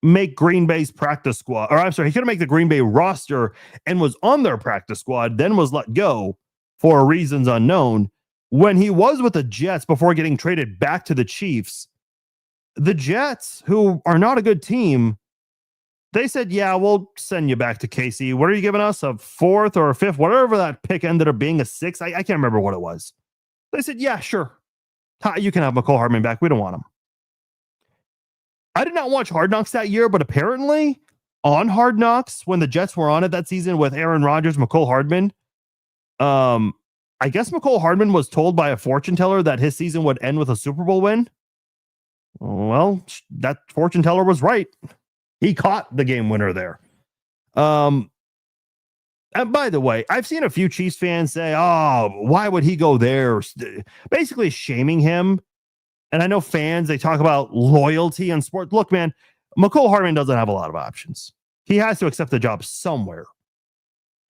[SPEAKER 1] make Green Bay's practice squad, or I'm sorry, he couldn't make the Green Bay roster and was on their practice squad, then was let go for reasons unknown. When he was with the Jets before getting traded back to the Chiefs, the Jets, who are not a good team, they said, yeah, we'll send you back to KC. What are you giving us? A fourth or a fifth? Whatever that pick ended up being, a sixth. I can't remember what it was. They said, yeah, sure. You can have Mecole Hardman back. We don't want him. I did not watch Hard Knocks that year, but apparently on Hard Knocks, when the Jets were on it that season with Aaron Rodgers, Mecole Hardman, I guess Mecole Hardman was told by a fortune teller that his season would end with a Super Bowl win. Well, that fortune teller was right. He caught the game winner there. And by the way, I've seen a few Chiefs fans say, oh, why would he go there? Basically shaming him. And I know fans, they talk about loyalty in sports. Look, man, Mecole Hardman doesn't have a lot of options. He has to accept the job somewhere.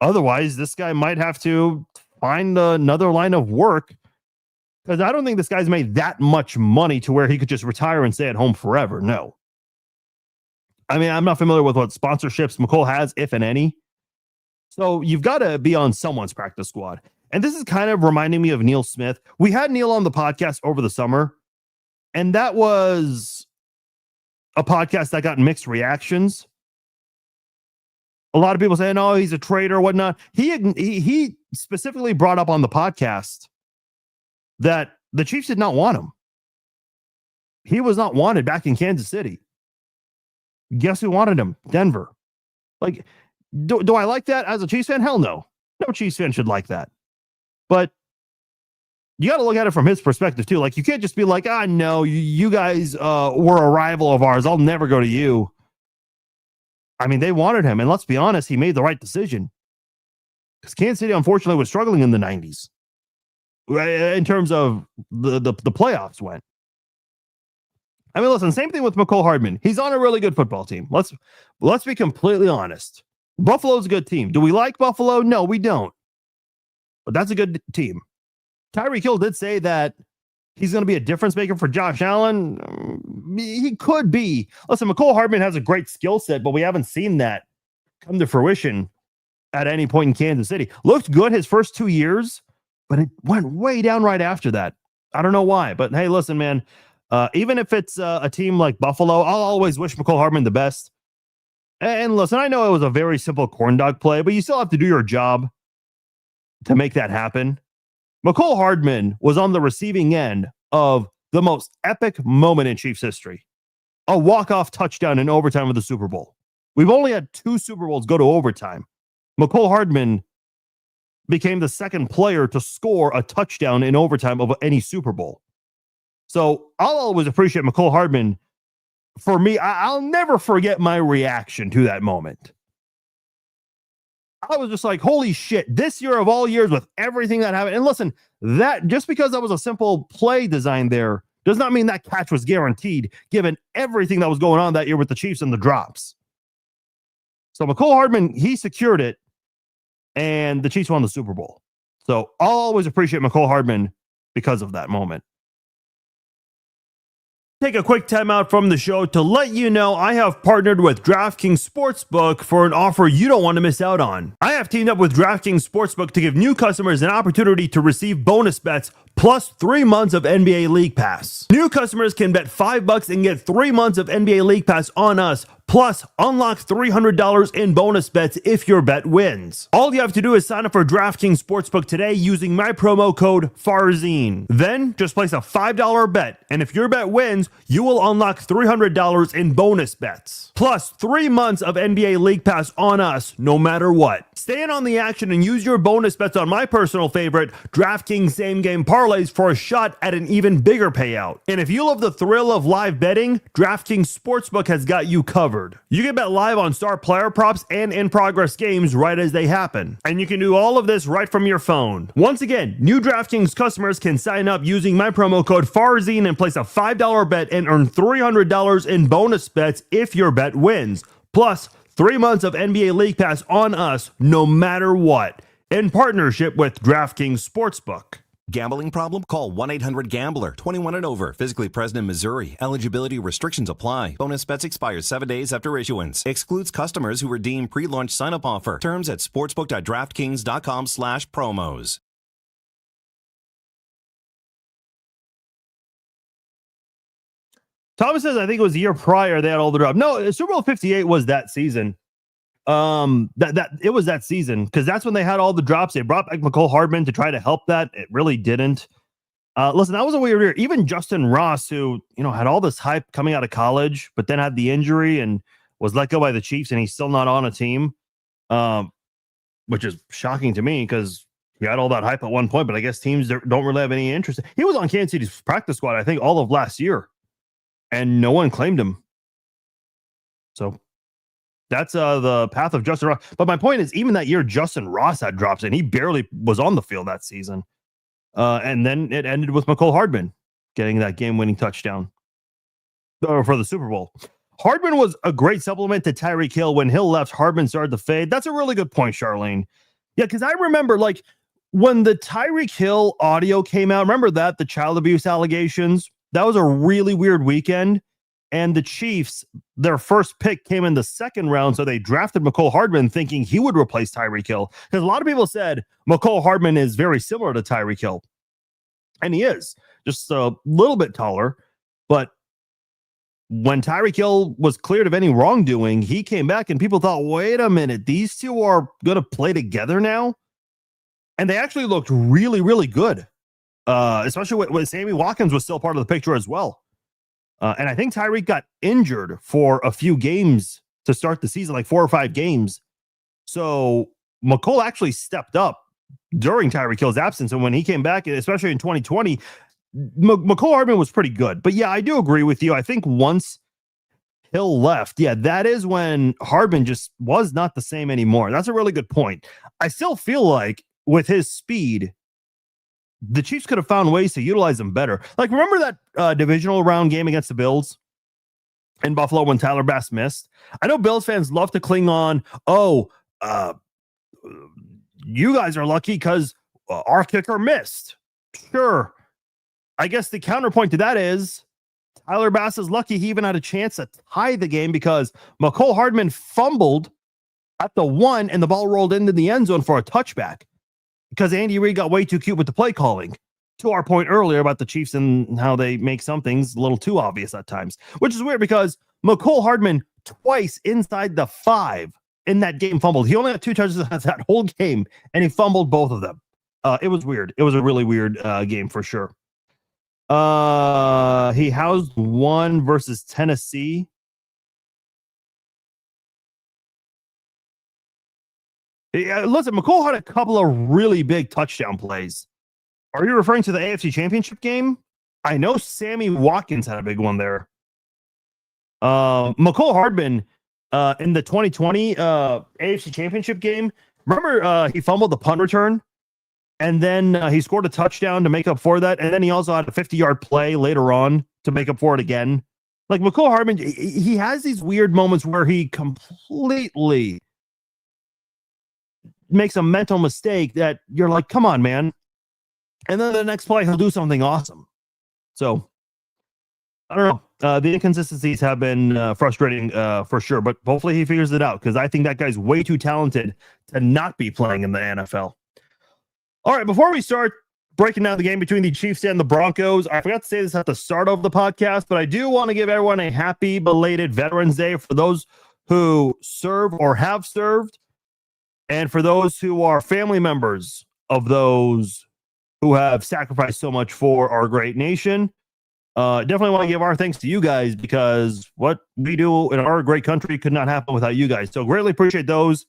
[SPEAKER 1] Otherwise, this guy might have to find another line of work because I don't think this guy's made that much money to where he could just retire and stay at home forever. No. I mean, I'm not familiar with what sponsorships Mecole has, if and any. So you've got to be on someone's practice squad. And this is kind of reminding me of Neil Smith. We had Neil on the podcast over the summer, and that was a podcast that got mixed reactions. A lot of people saying, oh, he's a traitor or whatnot. He specifically brought up on the podcast that the Chiefs did not want him. He was not wanted back in Kansas City. Guess who wanted him? Denver. Like, do I like that as a Chiefs fan? Hell no. No Chiefs fan should like that. But you got to look at it from his perspective, too. Like, you can't just be like, no, you guys were a rival of ours. I'll never go to you. I mean, they wanted him. And let's be honest, he made the right decision. Because Kansas City, unfortunately, was struggling in the 90s. In terms of the playoffs went. I mean, listen, same thing with Mecole Hardman. He's on a really good football team. Let's be completely honest. Buffalo's a good team. Do we like Buffalo? No, we don't. But that's a good team. Tyreek Hill did say that he's going to be a difference maker for Josh Allen. He could be. Listen, Mecole Hardman has a great skill set, but we haven't seen that come to fruition at any point in Kansas City. Looked good his first 2 years, but it went way down right after that. I don't know why, but hey, listen, man, even if it's a team like Buffalo, I'll always wish Mecole Hardman the best. And listen, I know it was a very simple corn dog play, but you still have to do your job to make that happen. McCole Hardman was on the receiving end of the most epic moment in Chiefs history. A walk-off touchdown in overtime of the Super Bowl. We've only had 2 Super Bowls go to overtime. McCole Hardman became the second player to score a touchdown in overtime of any Super Bowl. So I'll always appreciate McCole Hardman. For me, I'll never forget my reaction to that moment. I was just like, holy shit, this year of all years with everything that happened. And listen, that just because that was a simple play design there does not mean that catch was guaranteed, given everything that was going on that year with the Chiefs and the drops. So McCole Hardman, he secured it, and the Chiefs won the Super Bowl. So I'll always appreciate McCole Hardman because of that moment. Take a quick time out from the show to let you know I have partnered with DraftKings Sportsbook for an offer you don't want to miss out on. I have teamed up with DraftKings Sportsbook to give new customers an opportunity to receive bonus bets plus 3 months of NBA League Pass. New customers can bet $5 and get 3 months of NBA League Pass on us, plus unlock $300 in bonus bets if your bet wins. All you have to do is sign up for DraftKings Sportsbook today using my promo code FARZINE. Then just place a $5 bet, and if your bet wins, you will unlock $300 in bonus bets, plus 3 months of NBA League Pass on us, no matter what. Stay in on the action and use your bonus bets on my personal favorite, DraftKings Same Game Parlays, for a shot at an even bigger payout. And if you love the thrill of live betting, DraftKings Sportsbook has got you covered. You can bet live on star player props and in-progress games right as they happen. And you can do all of this right from your phone. Once again, new DraftKings customers can sign up using my promo code FARZINE and place a $5 bet and earn $300 in bonus bets if your bet wins. Plus, 3 months of NBA League Pass on us, no matter what. In partnership with DraftKings Sportsbook.
[SPEAKER 2] Gambling problem? Call 1-800-GAMBLER. 21 and over. Physically present in Missouri. Eligibility restrictions apply. Bonus bets expire 7 days after issuance. Excludes customers who redeem pre-launch sign-up offer. Terms at sportsbook.draftkings.com/promos.
[SPEAKER 1] Thomas says, I think it was the year prior they had all the drop. No, Super Bowl 58 was that season. It was that season because that's when they had all the drops. They brought back McCole Hardman to try to help that. It really didn't. Listen, that was a weird year. Even Justin Ross, who had all this hype coming out of college, but then had the injury and was let go by the Chiefs, and he's still not on a team, which is shocking to me because he had all that hype at one point. But I guess teams don't really have any interest. He was on Kansas City's practice squad, I think, all of last year, and no one claimed him. So. That's the path of Justin Ross. But my point is, even that year, Justin Ross had drops, and he barely was on the field that season. And then it ended with McCole Hardman getting that game-winning touchdown for the Super Bowl. Hardman was a great supplement to Tyreek Hill. When Hill left, Hardman started to fade. That's a really good point, Charlene. Yeah, because I remember, when the Tyreek Hill audio came out, remember that? The child abuse allegations? That was a really weird weekend. And the Chiefs, their first pick came in the second round, so they drafted McCole Hardman thinking he would replace Tyreek Hill. Because a lot of people said McCole Hardman is very similar to Tyreek Hill. And he is, just a little bit taller. But when Tyreek Hill was cleared of any wrongdoing, he came back and people thought, wait a minute, these two are going to play together now? And they actually looked really, really good. Especially when Sammy Watkins was still part of the picture as well. And I think Tyreek got injured for a few games to start the season, like 4 or 5 games. So McCole actually stepped up during Tyreek Hill's absence. And when he came back, especially in 2020, McCole Hardman was pretty good. But yeah, I do agree with you. I think once Hill left, that is when Hardman just was not the same anymore. That's a really good point. I still feel like with his speed, the Chiefs could have found ways to utilize him better. Like, remember that divisional round game against the Bills in Buffalo when Tyler Bass missed? I know Bills fans love to cling on. You guys are lucky because our kicker missed. Sure. I guess the counterpoint to that is Tyler Bass is lucky he even had a chance to tie the game because McCole Hardman fumbled at the 1 and the ball rolled into the end zone for a touchback. Because Andy Reid got way too cute with the play calling, to our point earlier about the Chiefs and how they make some things a little too obvious at times, which is weird because McCole Hardman twice inside the 5 in that game fumbled. He only had 2 touches that whole game, and he fumbled both of them. It was weird. It was a really weird game for sure. He housed one versus Tennessee. Yeah, listen, McCole had a couple of really big touchdown plays. Are you referring to the AFC Championship game? I know Sammy Watkins had a big one there. McCole Hardman in the 2020 AFC Championship game. Remember, he fumbled the punt return, and then he scored a touchdown to make up for that. And then he also had a 50-yard play later on to make up for it again. Like McCole Hardman, he has these weird moments where he completely makes a mental mistake that you're like, come on, man. And then the next play, he'll do something awesome. So, I don't know. The inconsistencies have been frustrating for sure, but hopefully he figures it out because I think that guy's way too talented to not be playing in the NFL. All right, before we start breaking down the game between the Chiefs and the Broncos, I forgot to say this at the start of the podcast, but I do want to give everyone a happy belated Veterans Day for those who serve or have served, and for those who are family members of those who have sacrificed so much for our great nation. Definitely want to give our thanks to you guys because what we do in our great country could not happen without you guys. So greatly appreciate those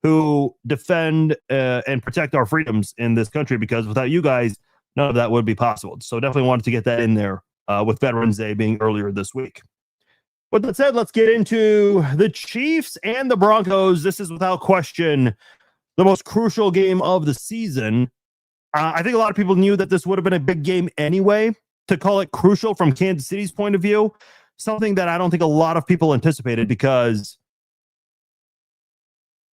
[SPEAKER 1] who defend and protect our freedoms in this country because without you guys, none of that would be possible. So definitely wanted to get that in there with Veterans Day being earlier this week. With that said, let's get into the Chiefs and the Broncos. This is without question the most crucial game of the season. I think a lot of people knew that this would have been a big game anyway. To call it crucial from Kansas City's point of view, something that I don't think a lot of people anticipated because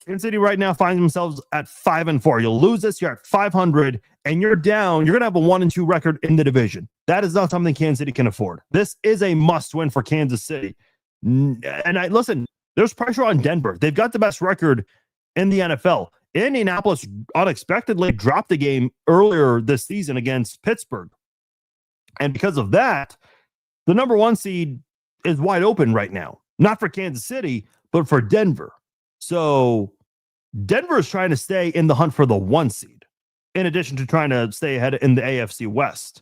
[SPEAKER 1] Kansas City right now finds themselves at 5-4. You'll lose this, you're at 500, and you're down. You're going to have a 1-2 record in the division. That is not something Kansas City can afford. This is a must-win for Kansas City. And listen, there's pressure on Denver. They've got the best record in the NFL. Indianapolis unexpectedly dropped the game earlier this season against Pittsburgh. And because of that, the number 1 seed is wide open right now. Not for Kansas City, but for Denver. So Denver is trying to stay in the hunt for the 1 seed, in addition to trying to stay ahead in the AFC West.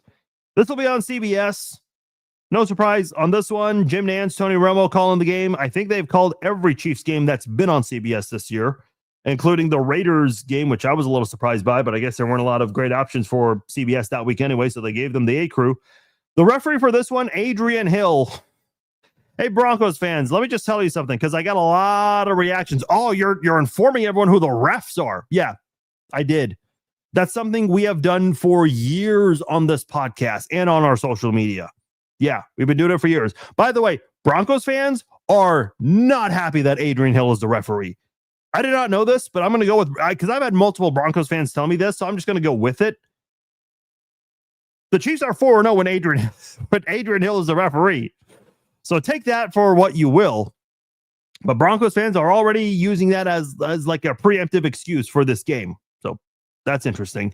[SPEAKER 1] This will be on CBS. No surprise on this one. Jim Nantz, Tony Romo calling the game. I think they've called every Chiefs game that's been on CBS this year, including the Raiders game, which I was a little surprised by, but I guess there weren't a lot of great options for CBS that week anyway, so they gave them the A crew. The referee for this one, Adrian Hill. Hey, Broncos fans, let me just tell you something, because I got a lot of reactions. Oh, you're informing everyone who the refs are. Yeah, I did. That's something we have done for years on this podcast and on our social media. Yeah, we've been doing it for years. By the way, Broncos fans are not happy that Adrian Hill is the referee. I did not know this, but I'm going to go with, because I've had multiple Broncos fans tell me this, so I'm just going to go with it. The Chiefs are 4-0 when Adrian Hill is the referee. So take that for what you will. But Broncos fans are already using that as like a preemptive excuse for this game. So that's interesting.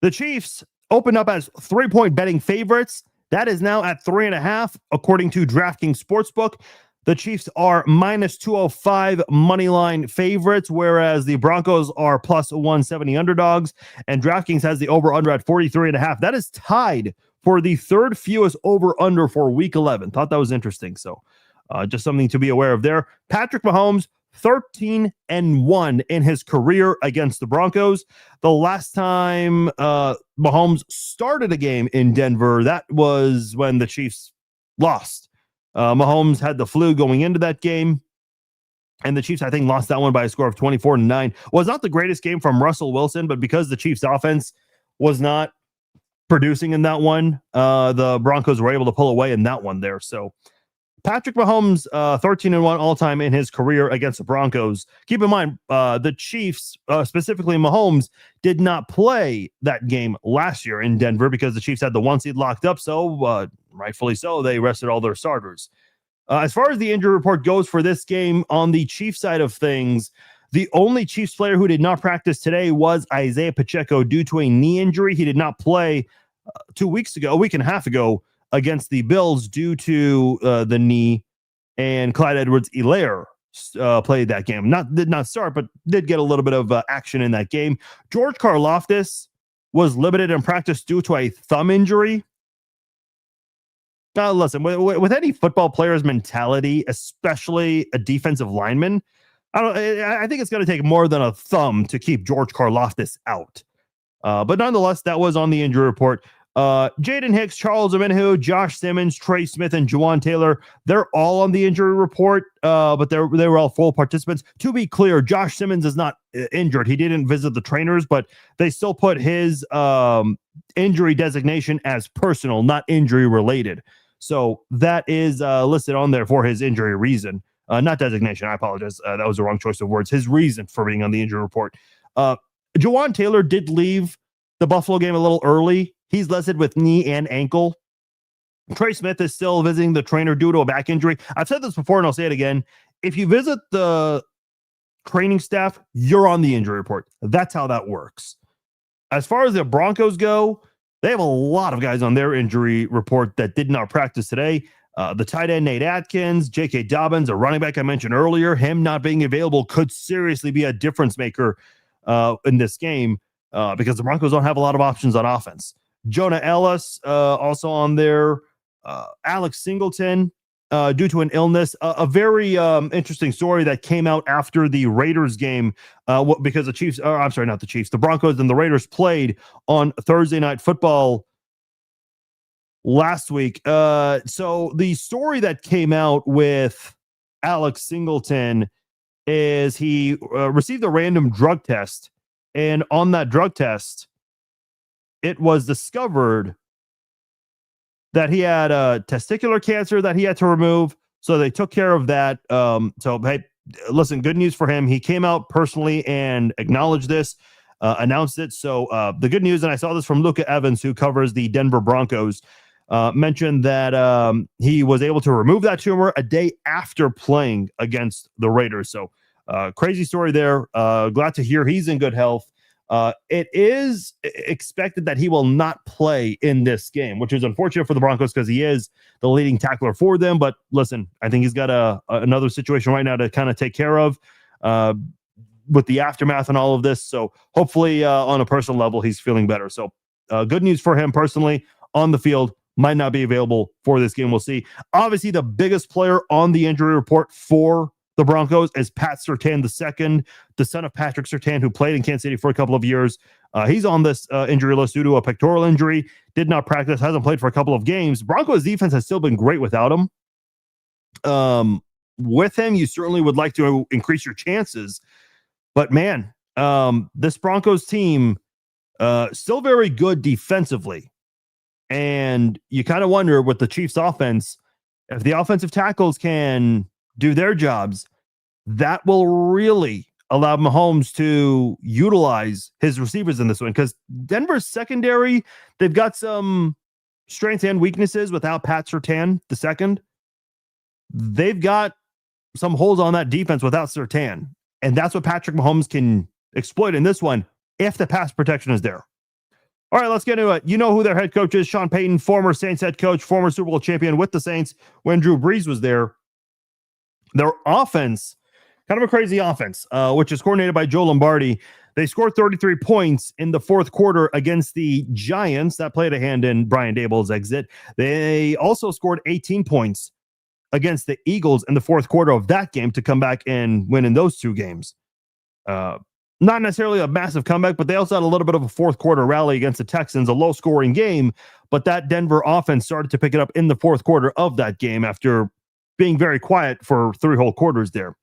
[SPEAKER 1] The Chiefs opened up as 3-point betting favorites. That is now at 3.5, according to DraftKings Sportsbook. The Chiefs are minus 205 money line favorites, whereas the Broncos are plus 170 underdogs, and DraftKings has the over-under at 43.5. That is tied for the third fewest over-under for Week 11. Thought that was interesting. So just something to be aware of there. Patrick Mahomes, 13-1 in his career against the Broncos. The last time Mahomes started a game in Denver, that was when the Chiefs lost. Mahomes had the flu going into that game, and the Chiefs, I think, lost that one by a score of 24-9. Was not the greatest game from Russell Wilson, but because the Chiefs offense was not producing in that one, the Broncos were able to pull away in that one there. So Patrick Mahomes, 13-1 all-time in his career against the Broncos. Keep in mind, the Chiefs, specifically Mahomes, did not play that game last year in Denver because the Chiefs had the 1 seed locked up. So rightfully so, they rested all their starters. As far as the injury report goes for this game, on the Chiefs side of things, the only Chiefs player who did not practice today was Isaiah Pacheco due to a knee injury. He did not play a week and a half ago, against the Bills due to the knee. and Clyde Edwards-Helaire played that game. Did not start, but did get a little bit of action in that game. George Karlaftis was limited in practice due to a thumb injury. Now, listen, with any football player's mentality, especially a defensive lineman, I think it's going to take more than a thumb to keep George Karlaftis out. But nonetheless, that was on the injury report. Jaden Hicks, Charles Omenihu, Josh Simmons, Trey Smith, and Juwan Taylor, they're all on the injury report, but they were all full participants. To be clear, Josh Simmons is not injured. He didn't visit the trainers, but they still put his injury designation as personal, not injury related. So that is listed on there for his injury reason, not designation. I apologize. That was the wrong choice of words. His reason for being on the injury report. Juwan Taylor did leave the Buffalo game a little early. He's listed with knee and ankle. Trey Smith is still visiting the trainer due to a back injury. I've said this before and I'll say it again. If you visit the training staff, you're on the injury report. That's how that works. As far as the Broncos go, they have a lot of guys on their injury report that did not practice today. The tight end, Nate Atkins, J.K. Dobbins, a running back I mentioned earlier, him not being available could seriously be a difference maker in this game because the Broncos don't have a lot of options on offense. Jonah Ellis also on there. Alex Singleton due to an illness. A very interesting story that came out after the Raiders game because the Broncos and the Raiders played on Thursday Night Football last week. So the story that came out with Alex Singleton is he received a random drug test, and on that drug test, it was discovered that he had testicular cancer that he had to remove. So they took care of that. So, hey, listen, good news for him. He came out personally and acknowledged this, announced it. So the good news, and I saw this from Luca Evans, who covers the Denver Broncos, mentioned that he was able to remove that tumor a day after playing against the Raiders. So crazy story there. Glad to hear he's in good health. It is expected that he will not play in this game, which is unfortunate for the Broncos because he is the leading tackler for them. But listen, I think he's got another situation right now to kind of take care of with the aftermath and all of this. So hopefully on a personal level, he's feeling better. So good news for him personally on the field. Might not be available for this game. We'll see. Obviously, the biggest player on the injury report for the Broncos is Pat Surtain II, the son of Patrick Surtain, who played in Kansas City for a couple of years. He's on this injury list due to a pectoral injury, did not practice, hasn't played for a couple of games. Broncos defense has still been great without him. With him, you certainly would like to increase your chances. But man, this Broncos team still very good defensively. And you kind of wonder with the Chiefs offense, if the offensive tackles can do their jobs, that will really allow Mahomes to utilize his receivers in this one. Because Denver's secondary, they've got some strengths and weaknesses without Pat Surtain II. They've got some holes on that defense without Surtain. And that's what Patrick Mahomes can exploit in this one if the pass protection is there. All right, let's get into it. You know who their head coach is, Sean Payton, former Saints head coach, former Super Bowl champion with the Saints when Drew Brees was there. Their offense, kind of a crazy offense, which is coordinated by Joe Lombardi. They scored 33 points in the fourth quarter against the Giants. That played a hand in Brian Daboll's exit. They also scored 18 points against the Eagles in the fourth quarter of that game to come back and win in those two games. Not necessarily a massive comeback, but they also had a little bit of a fourth quarter rally against the Texans, a low scoring game. But that Denver offense started to pick it up in the fourth quarter of that game after being very quiet for 3 whole quarters there.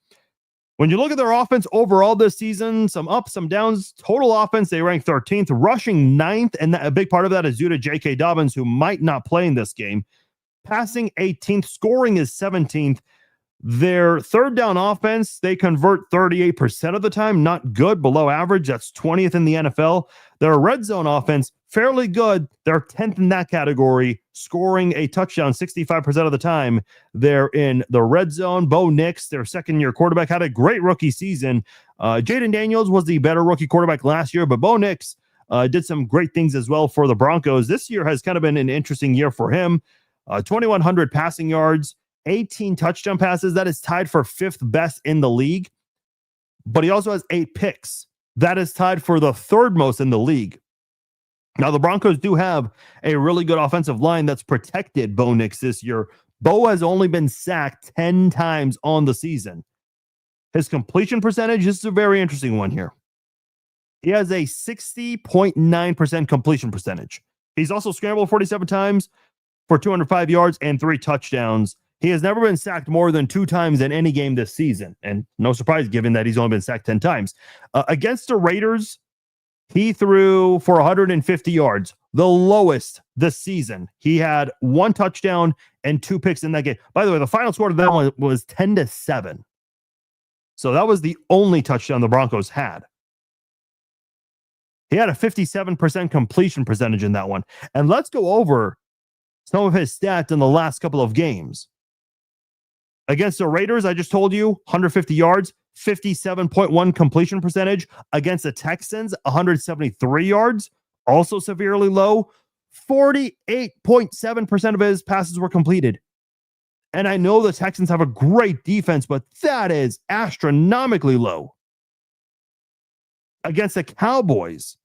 [SPEAKER 1] When you look at their offense overall this season, some ups, some downs, total offense, they rank 13th, rushing 9th. And a big part of that is due to J.K. Dobbins, who might not play in this game. Passing 18th, scoring is 17th. Their third down offense, they convert 38% of the time. Not good, below average. That's 20th in the NFL. Their red zone offense, fairly good. They're 10th in that category, scoring a touchdown 65% of the time. They're in the red zone. Bo Nix, their second-year quarterback, had a great rookie season. Jaden Daniels was the better rookie quarterback last year, but Bo Nix did some great things as well for the Broncos. This year has kind of been an interesting year for him. 2,100 passing yards, 18 touchdown passes. That is tied for 5th best in the league. But he also has 8 picks. That is tied for the 3rd most in the league. Now, the Broncos do have a really good offensive line that's protected Bo Nix this year. Bo has only been sacked 10 times on the season. His completion percentage, this is a very interesting one here. He has a 60.9% completion percentage. He's also scrambled 47 times for 205 yards and 3 touchdowns. He has never been sacked more than 2 times in any game this season. And no surprise, given that he's only been sacked 10 times. Against the Raiders, he threw for 150 yards, the lowest this season. He had 1 touchdown and 2 picks in that game. By the way, the final score of that one was 10-7. So that was the only touchdown the Broncos had. He had a 57% completion percentage in that one. And let's go over some of his stats in the last couple of games. Against the Raiders, I just told you, 150 yards, 57.1 completion percentage. Against the Texans, 173 yards, also severely low. 48.7% of his passes were completed. And I know the Texans have a great defense, but that is astronomically low. Against the Cowboys,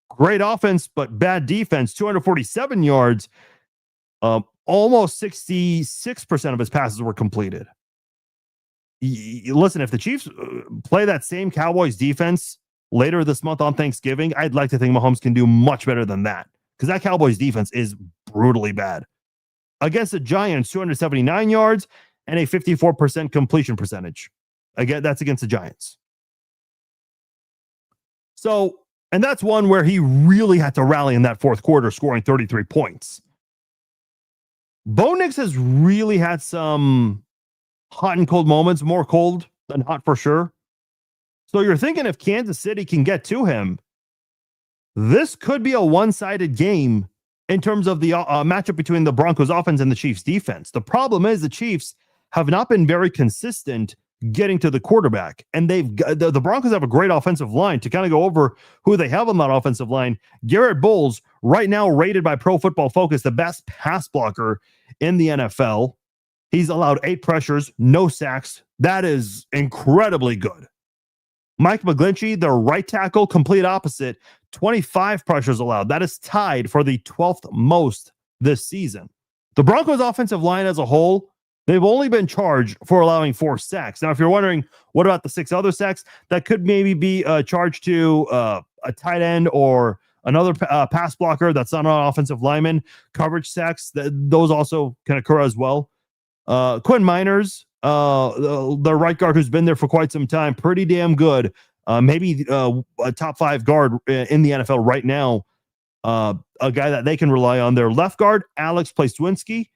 [SPEAKER 1] great offense, but bad defense, 247 yards. Almost 66% of his passes were completed. Listen, if the Chiefs play that same Cowboys defense later this month on Thanksgiving, I'd like to think Mahomes can do much better than that, because that Cowboys defense is brutally bad. Against the Giants, 279 yards and a 54% completion percentage. Again, that's against the Giants. So, and that's one where he really had to rally in that 4th quarter, scoring 33 points. Bo Nix has really had some hot and cold moments, more cold than hot for sure. So you're thinking if Kansas City can get to him, this could be a one-sided game in terms of the matchup between the Broncos offense and the Chiefs defense. The problem is the Chiefs have not been very consistent getting to the quarterback, and the Broncos have a great offensive line. To kind of go over who they have on that offensive line, Garrett Bowles, right now rated by Pro Football Focus the best pass blocker in the NFL. He's allowed 8 pressures, no sacks. That is incredibly good. Mike McGlinchey, the right tackle, complete opposite, 25 pressures allowed. That is tied for the 12th most this season. The Broncos offensive line as a whole, they've only been charged for allowing 4 sacks. Now, if you're wondering, what about the 6 other sacks? That could maybe be charged to a tight end or another pass blocker that's not an offensive lineman. Coverage sacks, those also can occur as well. Quinn Miners, the right guard who's been there for quite some time, pretty damn good. Maybe a top 5 guard in the NFL right now. A guy that they can rely on. Their left guard, Alex Plastwinski.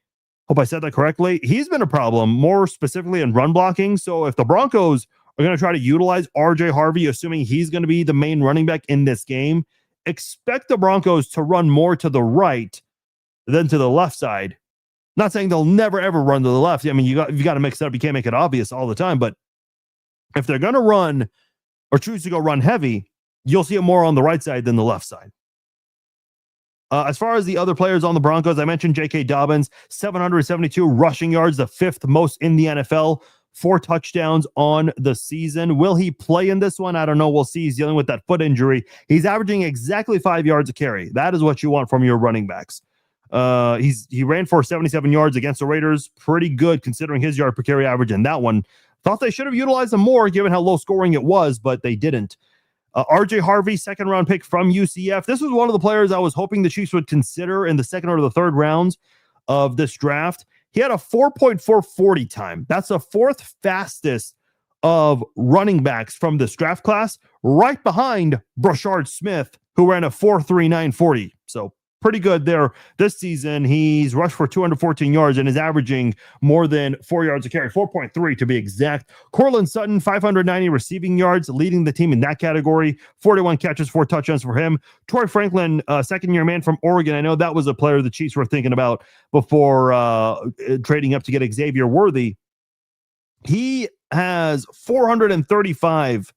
[SPEAKER 1] Hope I said that correctly. He's been a problem, more specifically in run blocking. So if the Broncos are going to try to utilize RJ Harvey, assuming he's going to be the main running back in this game, expect the Broncos to run more to the right than to the left side. Not saying they'll never, ever run to the left. I mean, you've got to mix it up. You can't make it obvious all the time. But if they're going to run or choose to go run heavy, you'll see it more on the right side than the left side. As far as the other players on the Broncos, I mentioned J.K. Dobbins, 772 rushing yards, the 5th most in the NFL, 4 touchdowns on the season. Will he play in this one? I don't know. We'll see. He's dealing with that foot injury. He's averaging exactly 5 yards a carry. That is what you want from your running backs. He ran for 77 yards against the Raiders. Pretty good considering his yard per carry average in that one. Thought they should have utilized him more given how low scoring it was, but they didn't. RJ Harvey, 2nd round pick from UCF. This was one of the players I was hoping the Chiefs would consider in the 2nd or the 3rd rounds of this draft. He had a 4.440 time. That's the 4th fastest of running backs from this draft class, right behind Brashard Smith, who ran a 4.3940. So pretty good there this season. He's rushed for 214 yards and is averaging more than 4 yards a carry, 4.3 to be exact. Cortland Sutton, 590 receiving yards, leading the team in that category. 41 catches, 4 touchdowns for him. Troy Franklin, 2nd-year man from Oregon. I know that was a player the Chiefs were thinking about before trading up to get Xavier Worthy. He has 435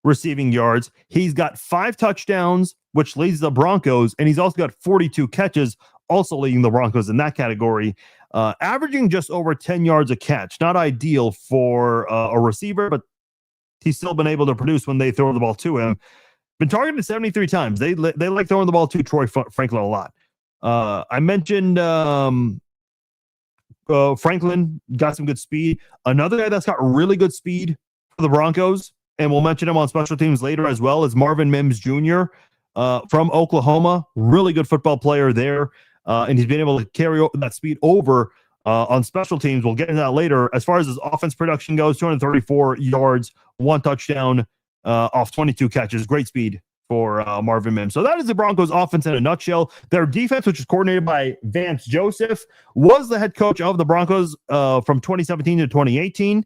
[SPEAKER 1] receiving yards. He's got 5 touchdowns, which leads the Broncos, and he's also got 42 catches, also leading the Broncos in that category. averaging just over 10 yards a catch. Not ideal for a receiver, but he's still been able to produce when they throw the ball to him. Been targeted 73 times. They like throwing the ball to Troy Franklin a lot. I mentioned Franklin got some good speed. Another guy that's got really good speed for the Broncos, and we'll mention him on special teams later as well, is Marvin Mims Jr. From Oklahoma. Really good football player there, and he's been able to carry that speed over on special teams. We'll get into that later. As far as his offense production goes, 234 yards, 1 touchdown off 22 catches. Great speed for Marvin Mims. So that is the Broncos offense in a nutshell. Their defense, which is coordinated by Vance Joseph, was the head coach of the Broncos from 2017 to 2018.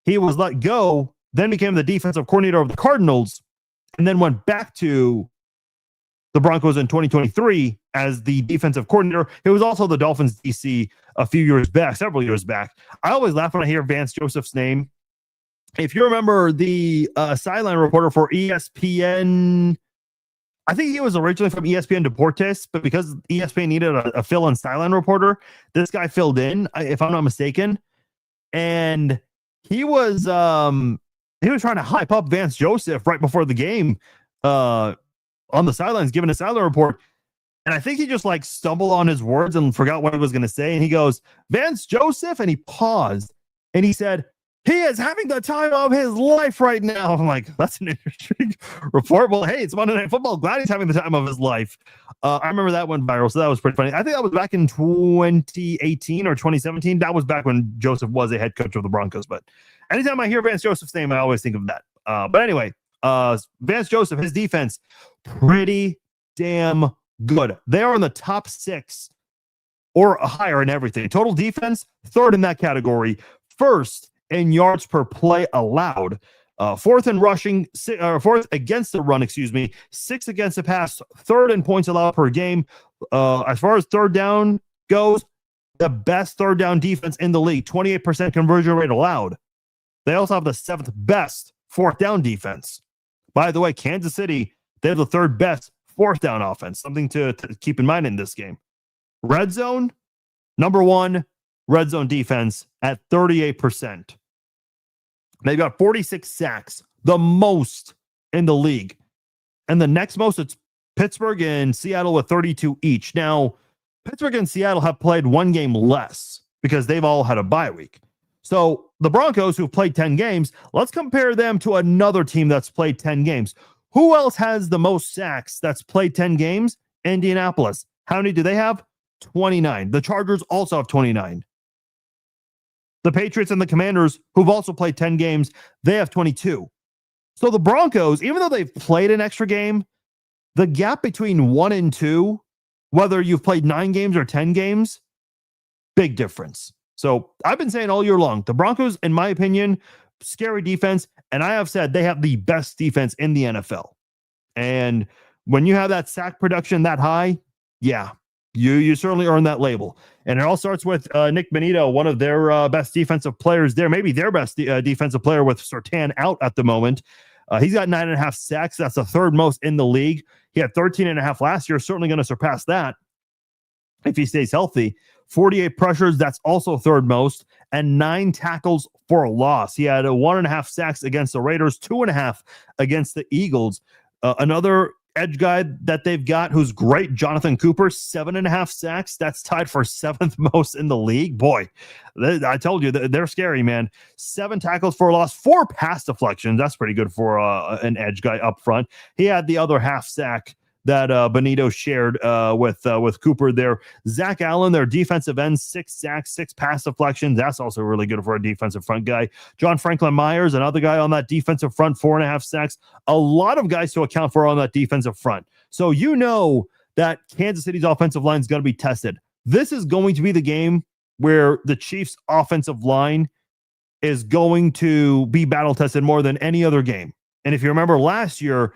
[SPEAKER 1] He was let go, then became the defensive coordinator of the Cardinals, and then went back to the Broncos in 2023 as the defensive coordinator. He was also the Dolphins DC a few years back, several years back. I always laugh when I hear Vance Joseph's name. If you remember the sideline reporter for ESPN, I think he was originally from ESPN Deportes, but because ESPN needed a fill-in sideline reporter, this guy filled in, if I'm not mistaken. And he was trying to hype up Vance Joseph right before the game on the sidelines, giving a sideline report. And I think he just like stumbled on his words and forgot what he was going to say. And he goes, Vance Joseph, and he paused and he said, he is having the time of his life right now. I'm like, that's an interesting report. Well, hey, it's Monday Night Football. Glad he's having the time of his life. I remember that went viral, so that was pretty funny. I think that was back in 2018 or 2017. That was back when Joseph was a head coach of the Broncos. But anytime I hear Vance Joseph's name, I always think of that. But anyway, Vance Joseph, his defense, pretty damn good. They are in the top 6 or higher in everything. Total defense, 3rd in that category. 1st in yards per play allowed, 4th in rushing, 4th against the run, 6th against the pass, 3rd in points allowed per game. As far as 3rd down goes, the best 3rd down defense in the league, 28% conversion rate allowed. They also have the 7th best 4th down defense. By the way, Kansas City, they have the 3rd best 4th down offense, something to keep in mind in this game. Red zone, number 1 red zone defense at 38%. They've got 46 sacks, the most in the league. And the next most, it's Pittsburgh and Seattle with 32 each. Now, Pittsburgh and Seattle have played 1 game less because they've all had a bye week. So the Broncos, who've played 10 games, let's compare them to another team that's played 10 games. Who else has the most sacks that's played 10 games? Indianapolis. How many do they have? 29. The Chargers also have 29. The Patriots and the Commanders, who've also played 10 games, they have 22. So the Broncos, even though they've played an extra game, the gap between 1 and 2, whether you've played 9 games or 10 games, big difference. So I've been saying all year long, the Broncos, in my opinion, scary defense, and I have said they have the best defense in the NFL. And when you have that sack production that high, yeah, you certainly earn that label. And it all starts with Nick Bonito, one of their best defensive players there, maybe their best defensive player with Surtain out at the moment. He's got 9.5 sacks. That's the 3rd most in the league. He had 13.5 last year, certainly going to surpass that if he stays healthy. 48 pressures, that's also 3rd most, and 9 tackles for a loss. He had 1.5 sacks against the Raiders, 2.5 against the Eagles. Another edge guy that they've got who's great, Jonathan Cooper, 7.5 sacks. That's tied for 7th most in the league. Boy, I told you, they're scary, man. 7 tackles for a loss, 4 pass deflections. That's pretty good for an edge guy up front. He had the other half sack that Bonito shared with Cooper there. Zach Allen, their defensive end, 6 sacks, 6 pass deflections. That's also really good for a defensive front guy. John Franklin Myers, another guy on that defensive front, 4.5 sacks. A lot of guys to account for on that defensive front. So you know that Kansas City's offensive line is going to be tested. This is going to be the game where the Chiefs' offensive line is going to be battle tested more than any other game. And if you remember last year,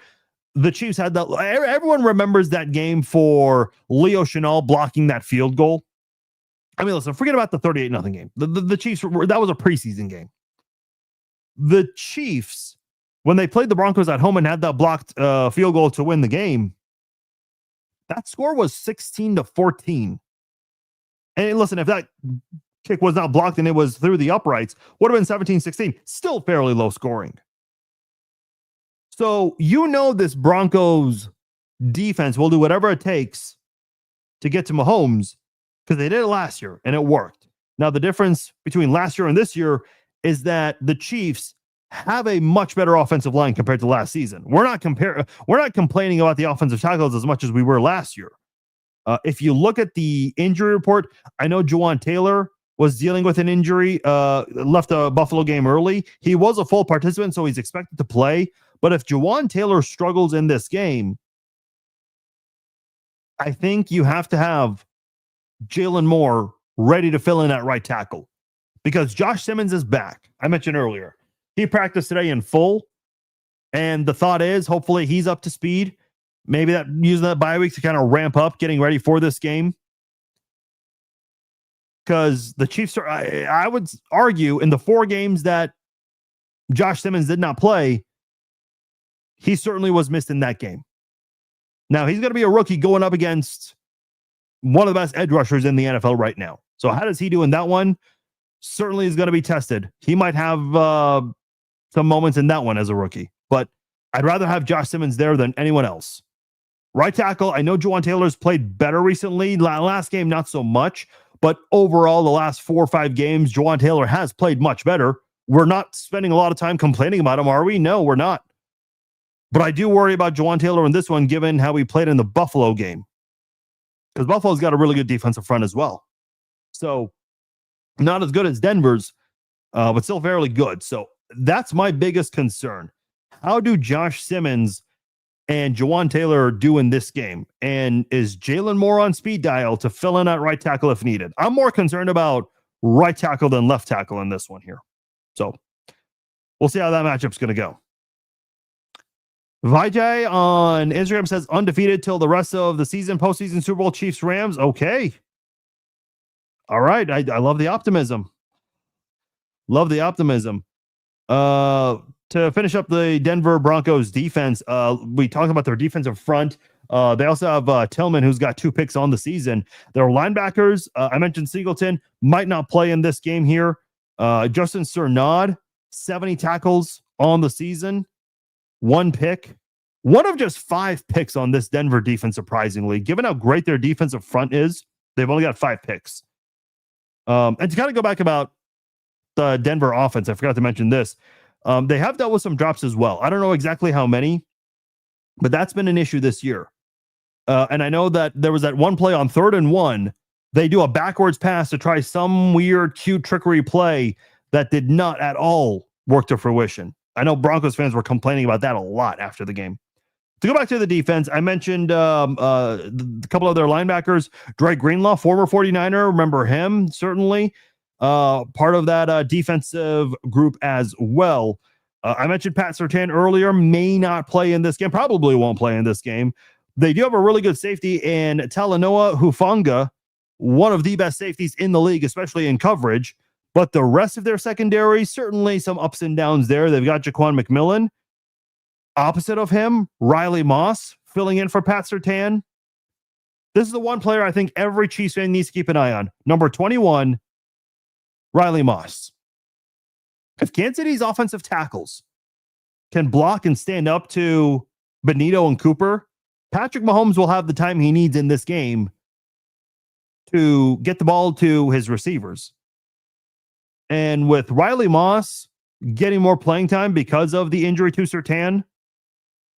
[SPEAKER 1] the Chiefs had that. Everyone remembers that game for Leo Chenal blocking that field goal. I mean, listen, forget about the 38-0 game. The Chiefs, that was a preseason game. The Chiefs, when they played the Broncos at home and had that blocked field goal to win the game, that score was 16-14. And listen, if that kick was not blocked and it was through the uprights, would have been 17-16. Still fairly low scoring. So this Broncos defense will do whatever it takes to get to Mahomes because they did it last year and it worked. Now, the difference between last year and this year is that the Chiefs have a much better offensive line compared to last season. We're not complaining about the offensive tackles as much as we were last year. If you look at the injury report, I know Juwan Taylor was dealing with an injury, left the Buffalo game early. He was a full participant, so he's expected to play. But if Juwan Taylor struggles in this game, I think you have to have Jalen Moore ready to fill in at right tackle because Josh Simmons is back. I mentioned earlier. He practiced today in full, and the thought is hopefully he's up to speed. Maybe using that bye week to kind of ramp up, getting ready for this game. Because the Chiefs are, I would argue, in the 4 games that Josh Simmons did not play, he certainly was missed in that game. Now, he's going to be a rookie going up against one of the best edge rushers in the NFL right now. So how does he do in that one? Certainly is going to be tested. He might have some moments in that one as a rookie, but I'd rather have Josh Simmons there than anyone else. Right tackle, I know Juwan Taylor's played better recently. Last game, not so much, but overall, the last 4 or 5 games, Juwan Taylor has played much better. We're not spending a lot of time complaining about him, are we? No, we're not. But I do worry about Juwan Taylor in this one, given how he played in the Buffalo game. Because Buffalo's got a really good defensive front as well. So, not as good as Denver's, but still fairly good. So, that's my biggest concern. How do Josh Simmons and Juwan Taylor do in this game? And is Jalen Moore on speed dial to fill in at right tackle if needed? I'm more concerned about right tackle than left tackle in this one here. So, we'll see how that matchup's going to go. Vijay on Instagram says undefeated till the rest of the season, postseason, Super Bowl, Chiefs, Rams. Okay. All right. I love the optimism. Love the optimism. To finish up the Denver Broncos defense, we talked about their defensive front. They also have Tillman, who's got 2 picks on the season. Their linebackers, I mentioned Singleton, might not play in this game here. Justin Cernod, 70 tackles on the season. 1 pick. One of just 5 picks on this Denver defense, surprisingly. Given how great their defensive front is, they've only got 5 picks. And to kind of go back about the Denver offense, I forgot to mention this. They have dealt with some drops as well. I don't know exactly how many, but that's been an issue this year. And I know that there was that one play on 3rd and 1. They do a backwards pass to try some weird, cute trickery play that did not at all work to fruition. I know Broncos fans were complaining about that a lot after the game. To go back to the defense, I mentioned a couple of their linebackers. Dre Greenlaw, former 49er, remember him, certainly. Part of that defensive group as well. I mentioned Pat Surtain earlier, may not play in this game, probably won't play in this game. They do have a really good safety in Talanoa Hufanga, one of the best safeties in the league, especially in coverage. But the rest of their secondary, certainly some ups and downs there. They've got Jaquan McMillan. Opposite of him, Riley Moss filling in for Pat Surtain. This is the one player I think every Chiefs fan needs to keep an eye on. Number 21, Riley Moss. If Kansas City's offensive tackles can block and stand up to Benito and Cooper, Patrick Mahomes will have the time he needs in this game to get the ball to his receivers. And with Riley Moss getting more playing time because of the injury to Surtain,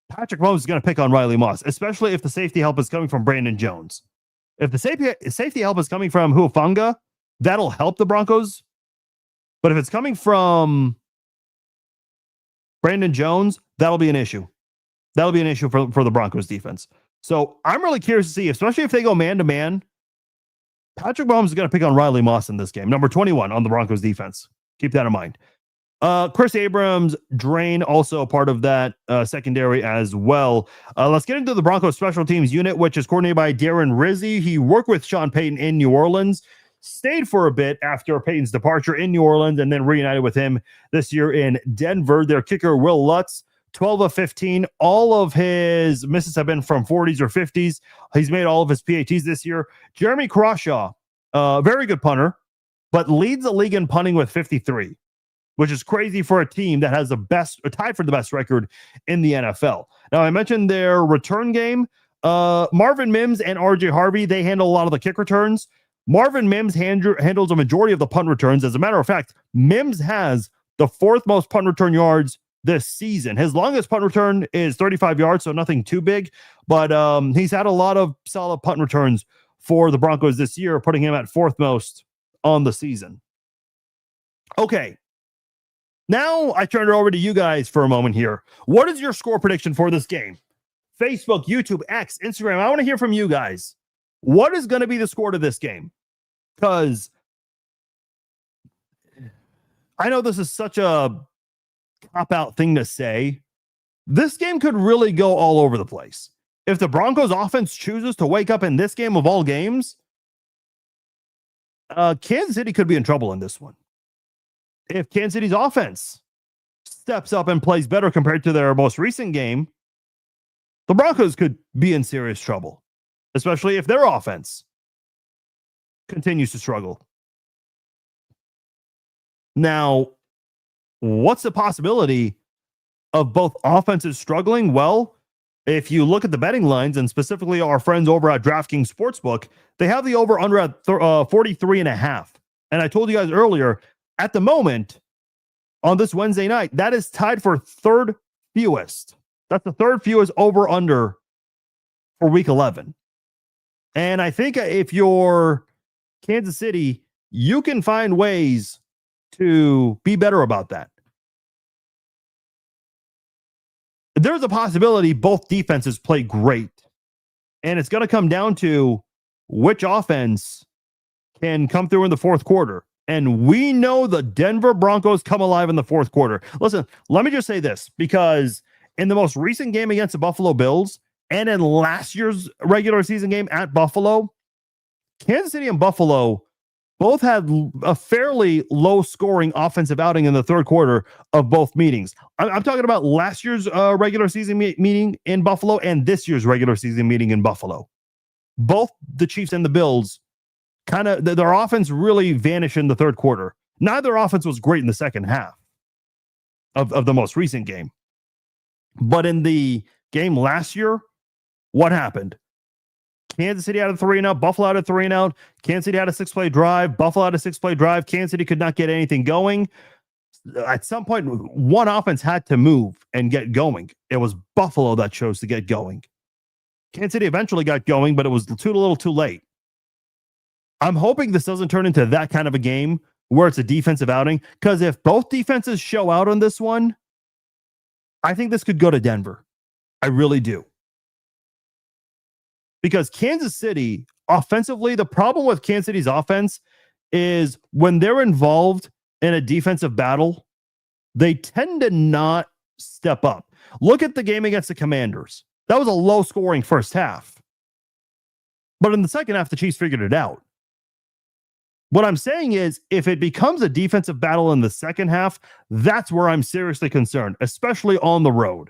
[SPEAKER 1] Patrick Mahomes is going to pick on Riley Moss, especially if the safety help is coming from Brandon Jones. If the safety help is coming from Hufanga, that'll help the Broncos. But if it's coming from Brandon Jones, that'll be an issue. That'll be an issue for the Broncos defense. So I'm really curious to see, especially if they go man-to-man, Patrick Mahomes is going to pick on Riley Moss in this game. Number 21 on the Broncos defense. Keep that in mind. Chris Abrams, Drain, also a part of that secondary as well. Let's get into the Broncos special teams unit, which is coordinated by Darren Rizzi. He worked with Sean Payton in New Orleans, stayed for a bit after Payton's departure in New Orleans, and then reunited with him this year in Denver. Their kicker, Will Lutz, 12 of 15. All of his misses have been from 40s or 50s. He's made all of his PATs this year. Jeremy Crawshaw, Very good punter, but leads the league in punting with 53, which is crazy for a team that has the best, or tied for the best record in the NFL. Now, I mentioned their return game. Marvin Mims and RJ Harvey, they handle a lot of the kick returns. Marvin Mims handles a majority of the punt returns. As a matter of fact, Mims has the fourth most punt return yards this season. His longest punt return is 35 yards, so nothing too big, but he's had a lot of solid punt returns for the Broncos this year, putting him at fourth most on the season. Okay. Now I turn it over to you guys for a moment here. What is your score prediction for this game? Facebook, YouTube, X, Instagram. I want to hear from you guys. What is going to be the score to this game? Because I know this is such a cop-out thing to say. This game could really go all over the place. If the Broncos offense chooses to wake up in this game of all games, Kansas City could be in trouble in this one. If Kansas City's offense steps up and plays better compared to their most recent game, the Broncos could be in serious trouble, especially if their offense continues to struggle. Now, what's the possibility of both offenses struggling? Well, if you look at the betting lines, and specifically our friends over at DraftKings Sportsbook, they have the over-under at 43.5. And I told you guys earlier, at the moment, on this Wednesday night, that is tied for third fewest. That's the third fewest over-under for Week 11. And I think if you're Kansas City, you can find ways to be better about that. There's a possibility both defenses play great. And it's going to come down to which offense can come through in the fourth quarter. And we know the Denver Broncos come alive in the fourth quarter. Listen, let me just say this, because in the most recent game against the Buffalo Bills and in last year's regular season game at Buffalo, Kansas City and Buffalo both had a fairly low-scoring offensive outing in the third quarter of both meetings. I'm talking about last year's regular season meeting in Buffalo and this year's regular season meeting in Buffalo. Both the Chiefs and the Bills, kind of their offense really vanished in the third quarter. Neither offense was great in the second half of the most recent game. But in the game last year, what happened? Kansas City had a 3-and-out. Buffalo had a 3-and-out. Kansas City had a 6-play drive. Buffalo had a 6-play drive. Kansas City could not get anything going. At some point, one offense had to move and get going. It was Buffalo that chose to get going. Kansas City eventually got going, but it was a little too late. I'm hoping this doesn't turn into that kind of a game where it's a defensive outing, because if both defenses show out on this one, I think this could go to Denver. I really do. Because Kansas City, offensively, the problem with Kansas City's offense is when they're involved in a defensive battle, they tend to not step up. Look at the game against the Commanders. That was a low-scoring first half. But in the second half, the Chiefs figured it out. What I'm saying is, if it becomes a defensive battle in the second half, that's where I'm seriously concerned, especially on the road.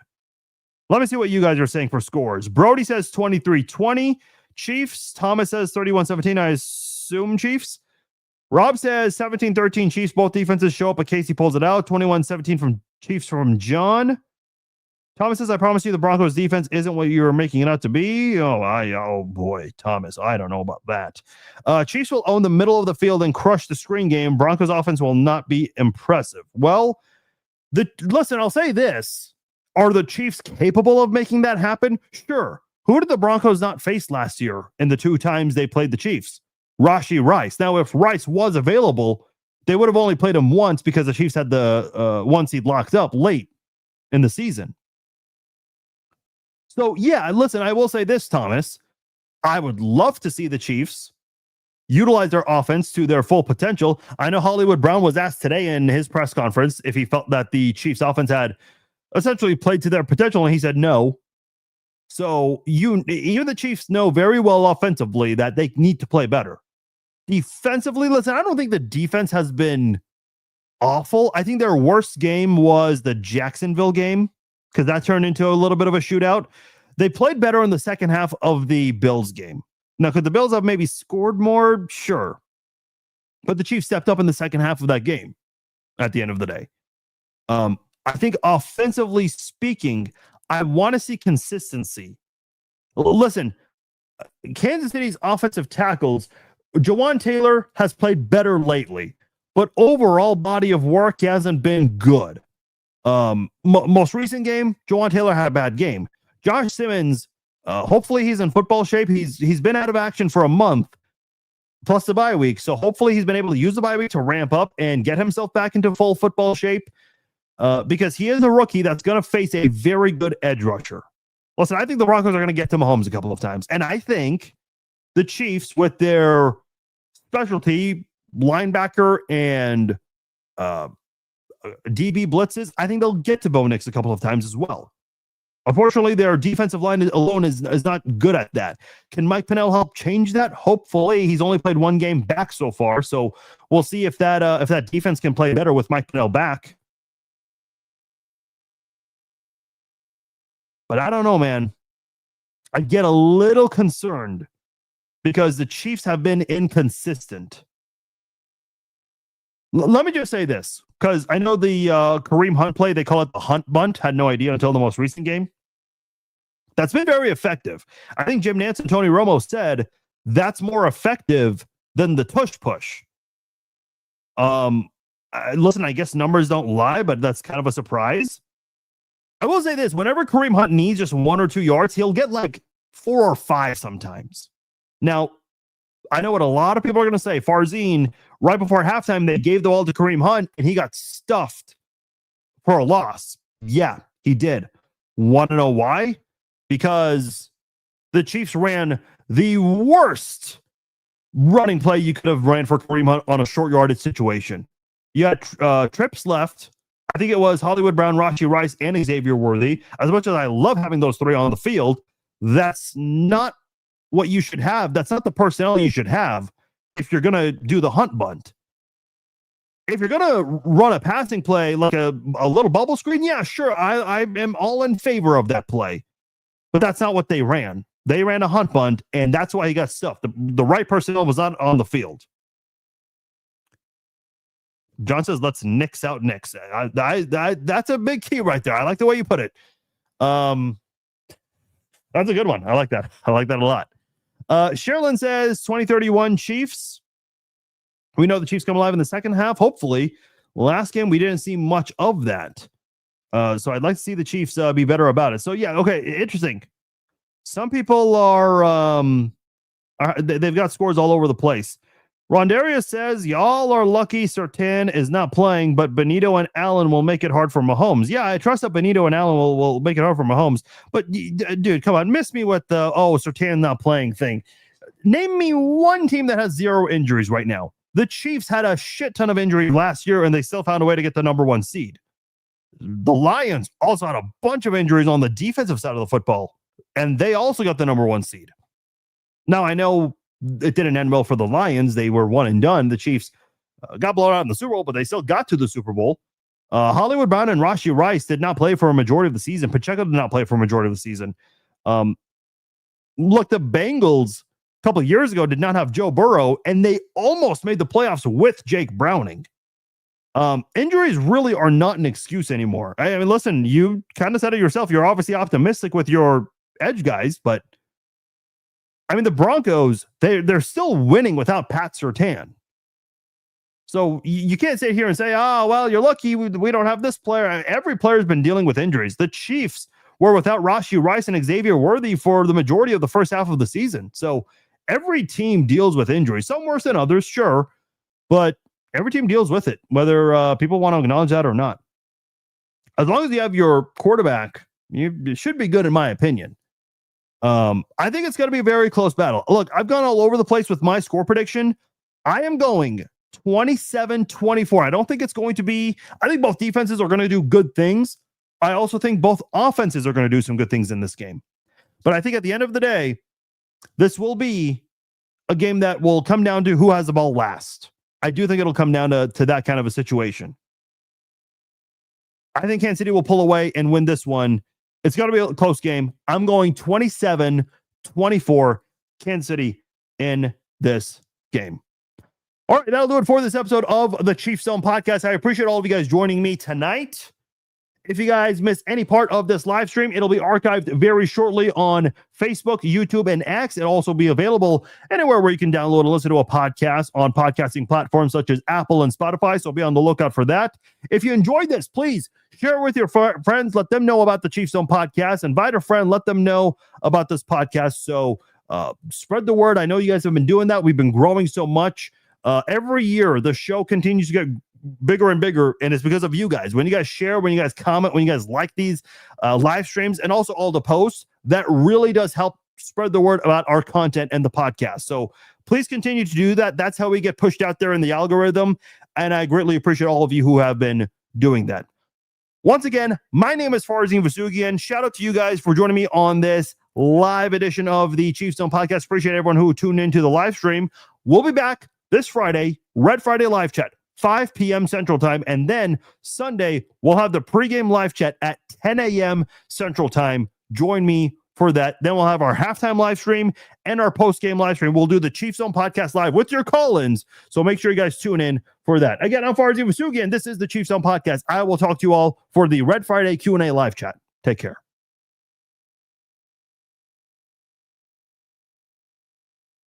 [SPEAKER 1] Let me see what you guys are saying for scores. Brody says 23-20 Chiefs. Thomas says 31-17. I assume Chiefs. Rob says 17-13 Chiefs. Both defenses show up, but Casey pulls it out. 21-17 from Chiefs from John. Thomas says, I promise you the Broncos defense isn't what you were making it out to be. Oh boy, Thomas, I don't know about that. Chiefs will own the middle of the field and crush the screen game. Broncos offense will not be impressive. Well, listen, I'll say this. Are the Chiefs capable of making that happen? Sure. Who did the Broncos not face last year in the two times they played the Chiefs? Rashee Rice. Now, if Rice was available, they would have only played him once because the Chiefs had the one seed locked up late in the season. So, yeah, listen, I will say this, Thomas. I would love to see the Chiefs utilize their offense to their full potential. I know Hollywood Brown was asked today in his press conference if he felt that the Chiefs offense had essentially played to their potential, and he said no. So even the Chiefs know very well offensively that they need to play better. Defensively, listen, I don't think the defense has been awful. I think their worst game was the Jacksonville game, because that turned into a little bit of a shootout. They played better in the second half of the Bills game. Now, could the Bills have maybe scored more? Sure. But the Chiefs stepped up in the second half of that game at the end of the day. I think offensively speaking, I want to see consistency. Listen, Kansas City's offensive tackles, Jawan Taylor has played better lately, but overall body of work hasn't been good. Most recent game, Jawan Taylor had a bad game. Josh Simmons, hopefully he's in football shape. He's been out of action for a month, plus the bye week. So hopefully he's been able to use the bye week to ramp up and get himself back into full football shape, because he is a rookie that's going to face a very good edge rusher. Listen, I think the Broncos are going to get to Mahomes a couple of times. And I think the Chiefs, with their specialty linebacker and DB blitzes, I think they'll get to Bo Nix a couple of times as well. Unfortunately, their defensive line alone is not good at that. Can Mike Pennell help change that? Hopefully. He's only played one game back so far, so we'll see if that defense can play better with Mike Pennell back. But I don't know, man. I get a little concerned because the Chiefs have been inconsistent. Let me just say this, because I know the Kareem Hunt play, they call it the Hunt Bunt. Had no idea until the most recent game. That's been very effective. I think Jim Nantz and Tony Romo said that's more effective than the tush push. Listen, I guess numbers don't lie, but that's kind of a surprise. I will say this, whenever Kareem Hunt needs just 1 or 2 yards, he'll get like 4 or 5 sometimes. Now, I know what a lot of people are going to say. Farzine, right before halftime, they gave the ball to Kareem Hunt, and he got stuffed for a loss. Yeah, he did. Want to know why? Because the Chiefs ran the worst running play you could have ran for Kareem Hunt on a short yardage situation. You had trips left. I think it was Hollywood Brown, Rashee Rice, and Xavier Worthy. As much as I love having those three on the field, that's not what you should have. That's not the personnel you should have if you're going to do the Hunt bunt. If you're going to run a passing play like a little bubble screen, yeah, sure, I am all in favor of that play. But that's not what they ran. They ran a Hunt bunt, and that's why he got stuffed. The right personnel was not on the field. John says, let's nix out Nix. That's a big key right there. I like the way you put it. That's a good one. I like that. I like that a lot. Sherilyn says 2031 Chiefs. We know the Chiefs come alive in the second half. Hopefully. Last game, we didn't see much of that. So I'd like to see the Chiefs be better about it. So, yeah, okay, interesting. Some people they've got scores all over the place. Rondarius says, y'all are lucky Surtain is not playing, but Benito and Allen will make it hard for Mahomes. Yeah, I trust that Benito and Allen will make it hard for Mahomes. But, dude, come on, miss me with the, Surtain not playing thing. Name me one team that has 0 injuries right now. The Chiefs had a shit ton of injuries last year, and they still found a way to get the number 1 seed. The Lions also had a bunch of injuries on the defensive side of the football, and they also got the number 1 seed. Now, I know it didn't end well for the Lions. They were one and done. The Chiefs got blown out in the Super Bowl, but they still got to the Super Bowl. Hollywood Brown and Rashee Rice did not play for a majority of the season. Pacheco did not play for a majority of the season. Look, the Bengals a couple of years ago did not have Joe Burrow, and they almost made the playoffs with Jake Browning. Injuries really are not an excuse anymore. I mean, listen, you kind of said it yourself. You're obviously optimistic with your edge guys, but I mean, the Broncos, they're still winning without Pat Surtain. So you can't sit here and say, oh, well, you're lucky we don't have this player. Every player's been dealing with injuries. The Chiefs were without Rashee Rice and Xavier Worthy for the majority of the first half of the season. So every team deals with injuries, some worse than others, sure, but every team deals with it, whether people want to acknowledge that or not. As long as you have your quarterback, you should be good, in my opinion. I think it's going to be a very close battle. Look, I've gone all over the place with my score prediction. I am going 27-24. I don't think it's going to be, I think both defenses are going to do good things. I also think both offenses are going to do some good things in this game. But I think at the end of the day, this will be a game that will come down to who has the ball last. I do think it'll come down to that kind of a situation. I think Kansas City will pull away and win this one. It's going to be a close game. I'm going 27-24 Kansas City in this game. All right, that'll do it for this episode of the Chiefs Zone podcast. I appreciate all of you guys joining me tonight. If you guys missed any part of this live stream, it'll be archived very shortly on Facebook, YouTube, and X. It'll also be available anywhere where you can download and listen to a podcast on podcasting platforms such as Apple and Spotify. So be on the lookout for that. If you enjoyed this, please share it with your friends. Let them know about the Chiefs Zone podcast. Invite a friend. Let them know about this podcast. So spread the word. I know you guys have been doing that. We've been growing so much. Every year, the show continues to get bigger and bigger, and it's because of you guys. When you guys share, when you guys comment, when you guys like these live streams, and also all the posts, that really does help spread the word about our content and the podcast. So please continue to do that. That's how we get pushed out there in the algorithm, and I greatly appreciate all of you who have been doing that. Once again, my name is Farzin Vasugian. Shout out to you guys for joining me on this live edition of the Chiefs Zone podcast. Appreciate everyone who tuned into the live stream. We'll be back this Friday, Red Friday live chat, 5 p.m. Central Time. And then Sunday, we'll have the pregame live chat at 10 a.m. Central Time. Join me for that. Then we'll have our halftime live stream and our postgame live stream. We'll do the Chiefs Zone podcast live with your call-ins. So make sure you guys tune in for that. Again, I'm Farzin Vasugian. This is the Chiefs Zone podcast. I will talk to you all for the Red Friday Q&A live chat. Take care.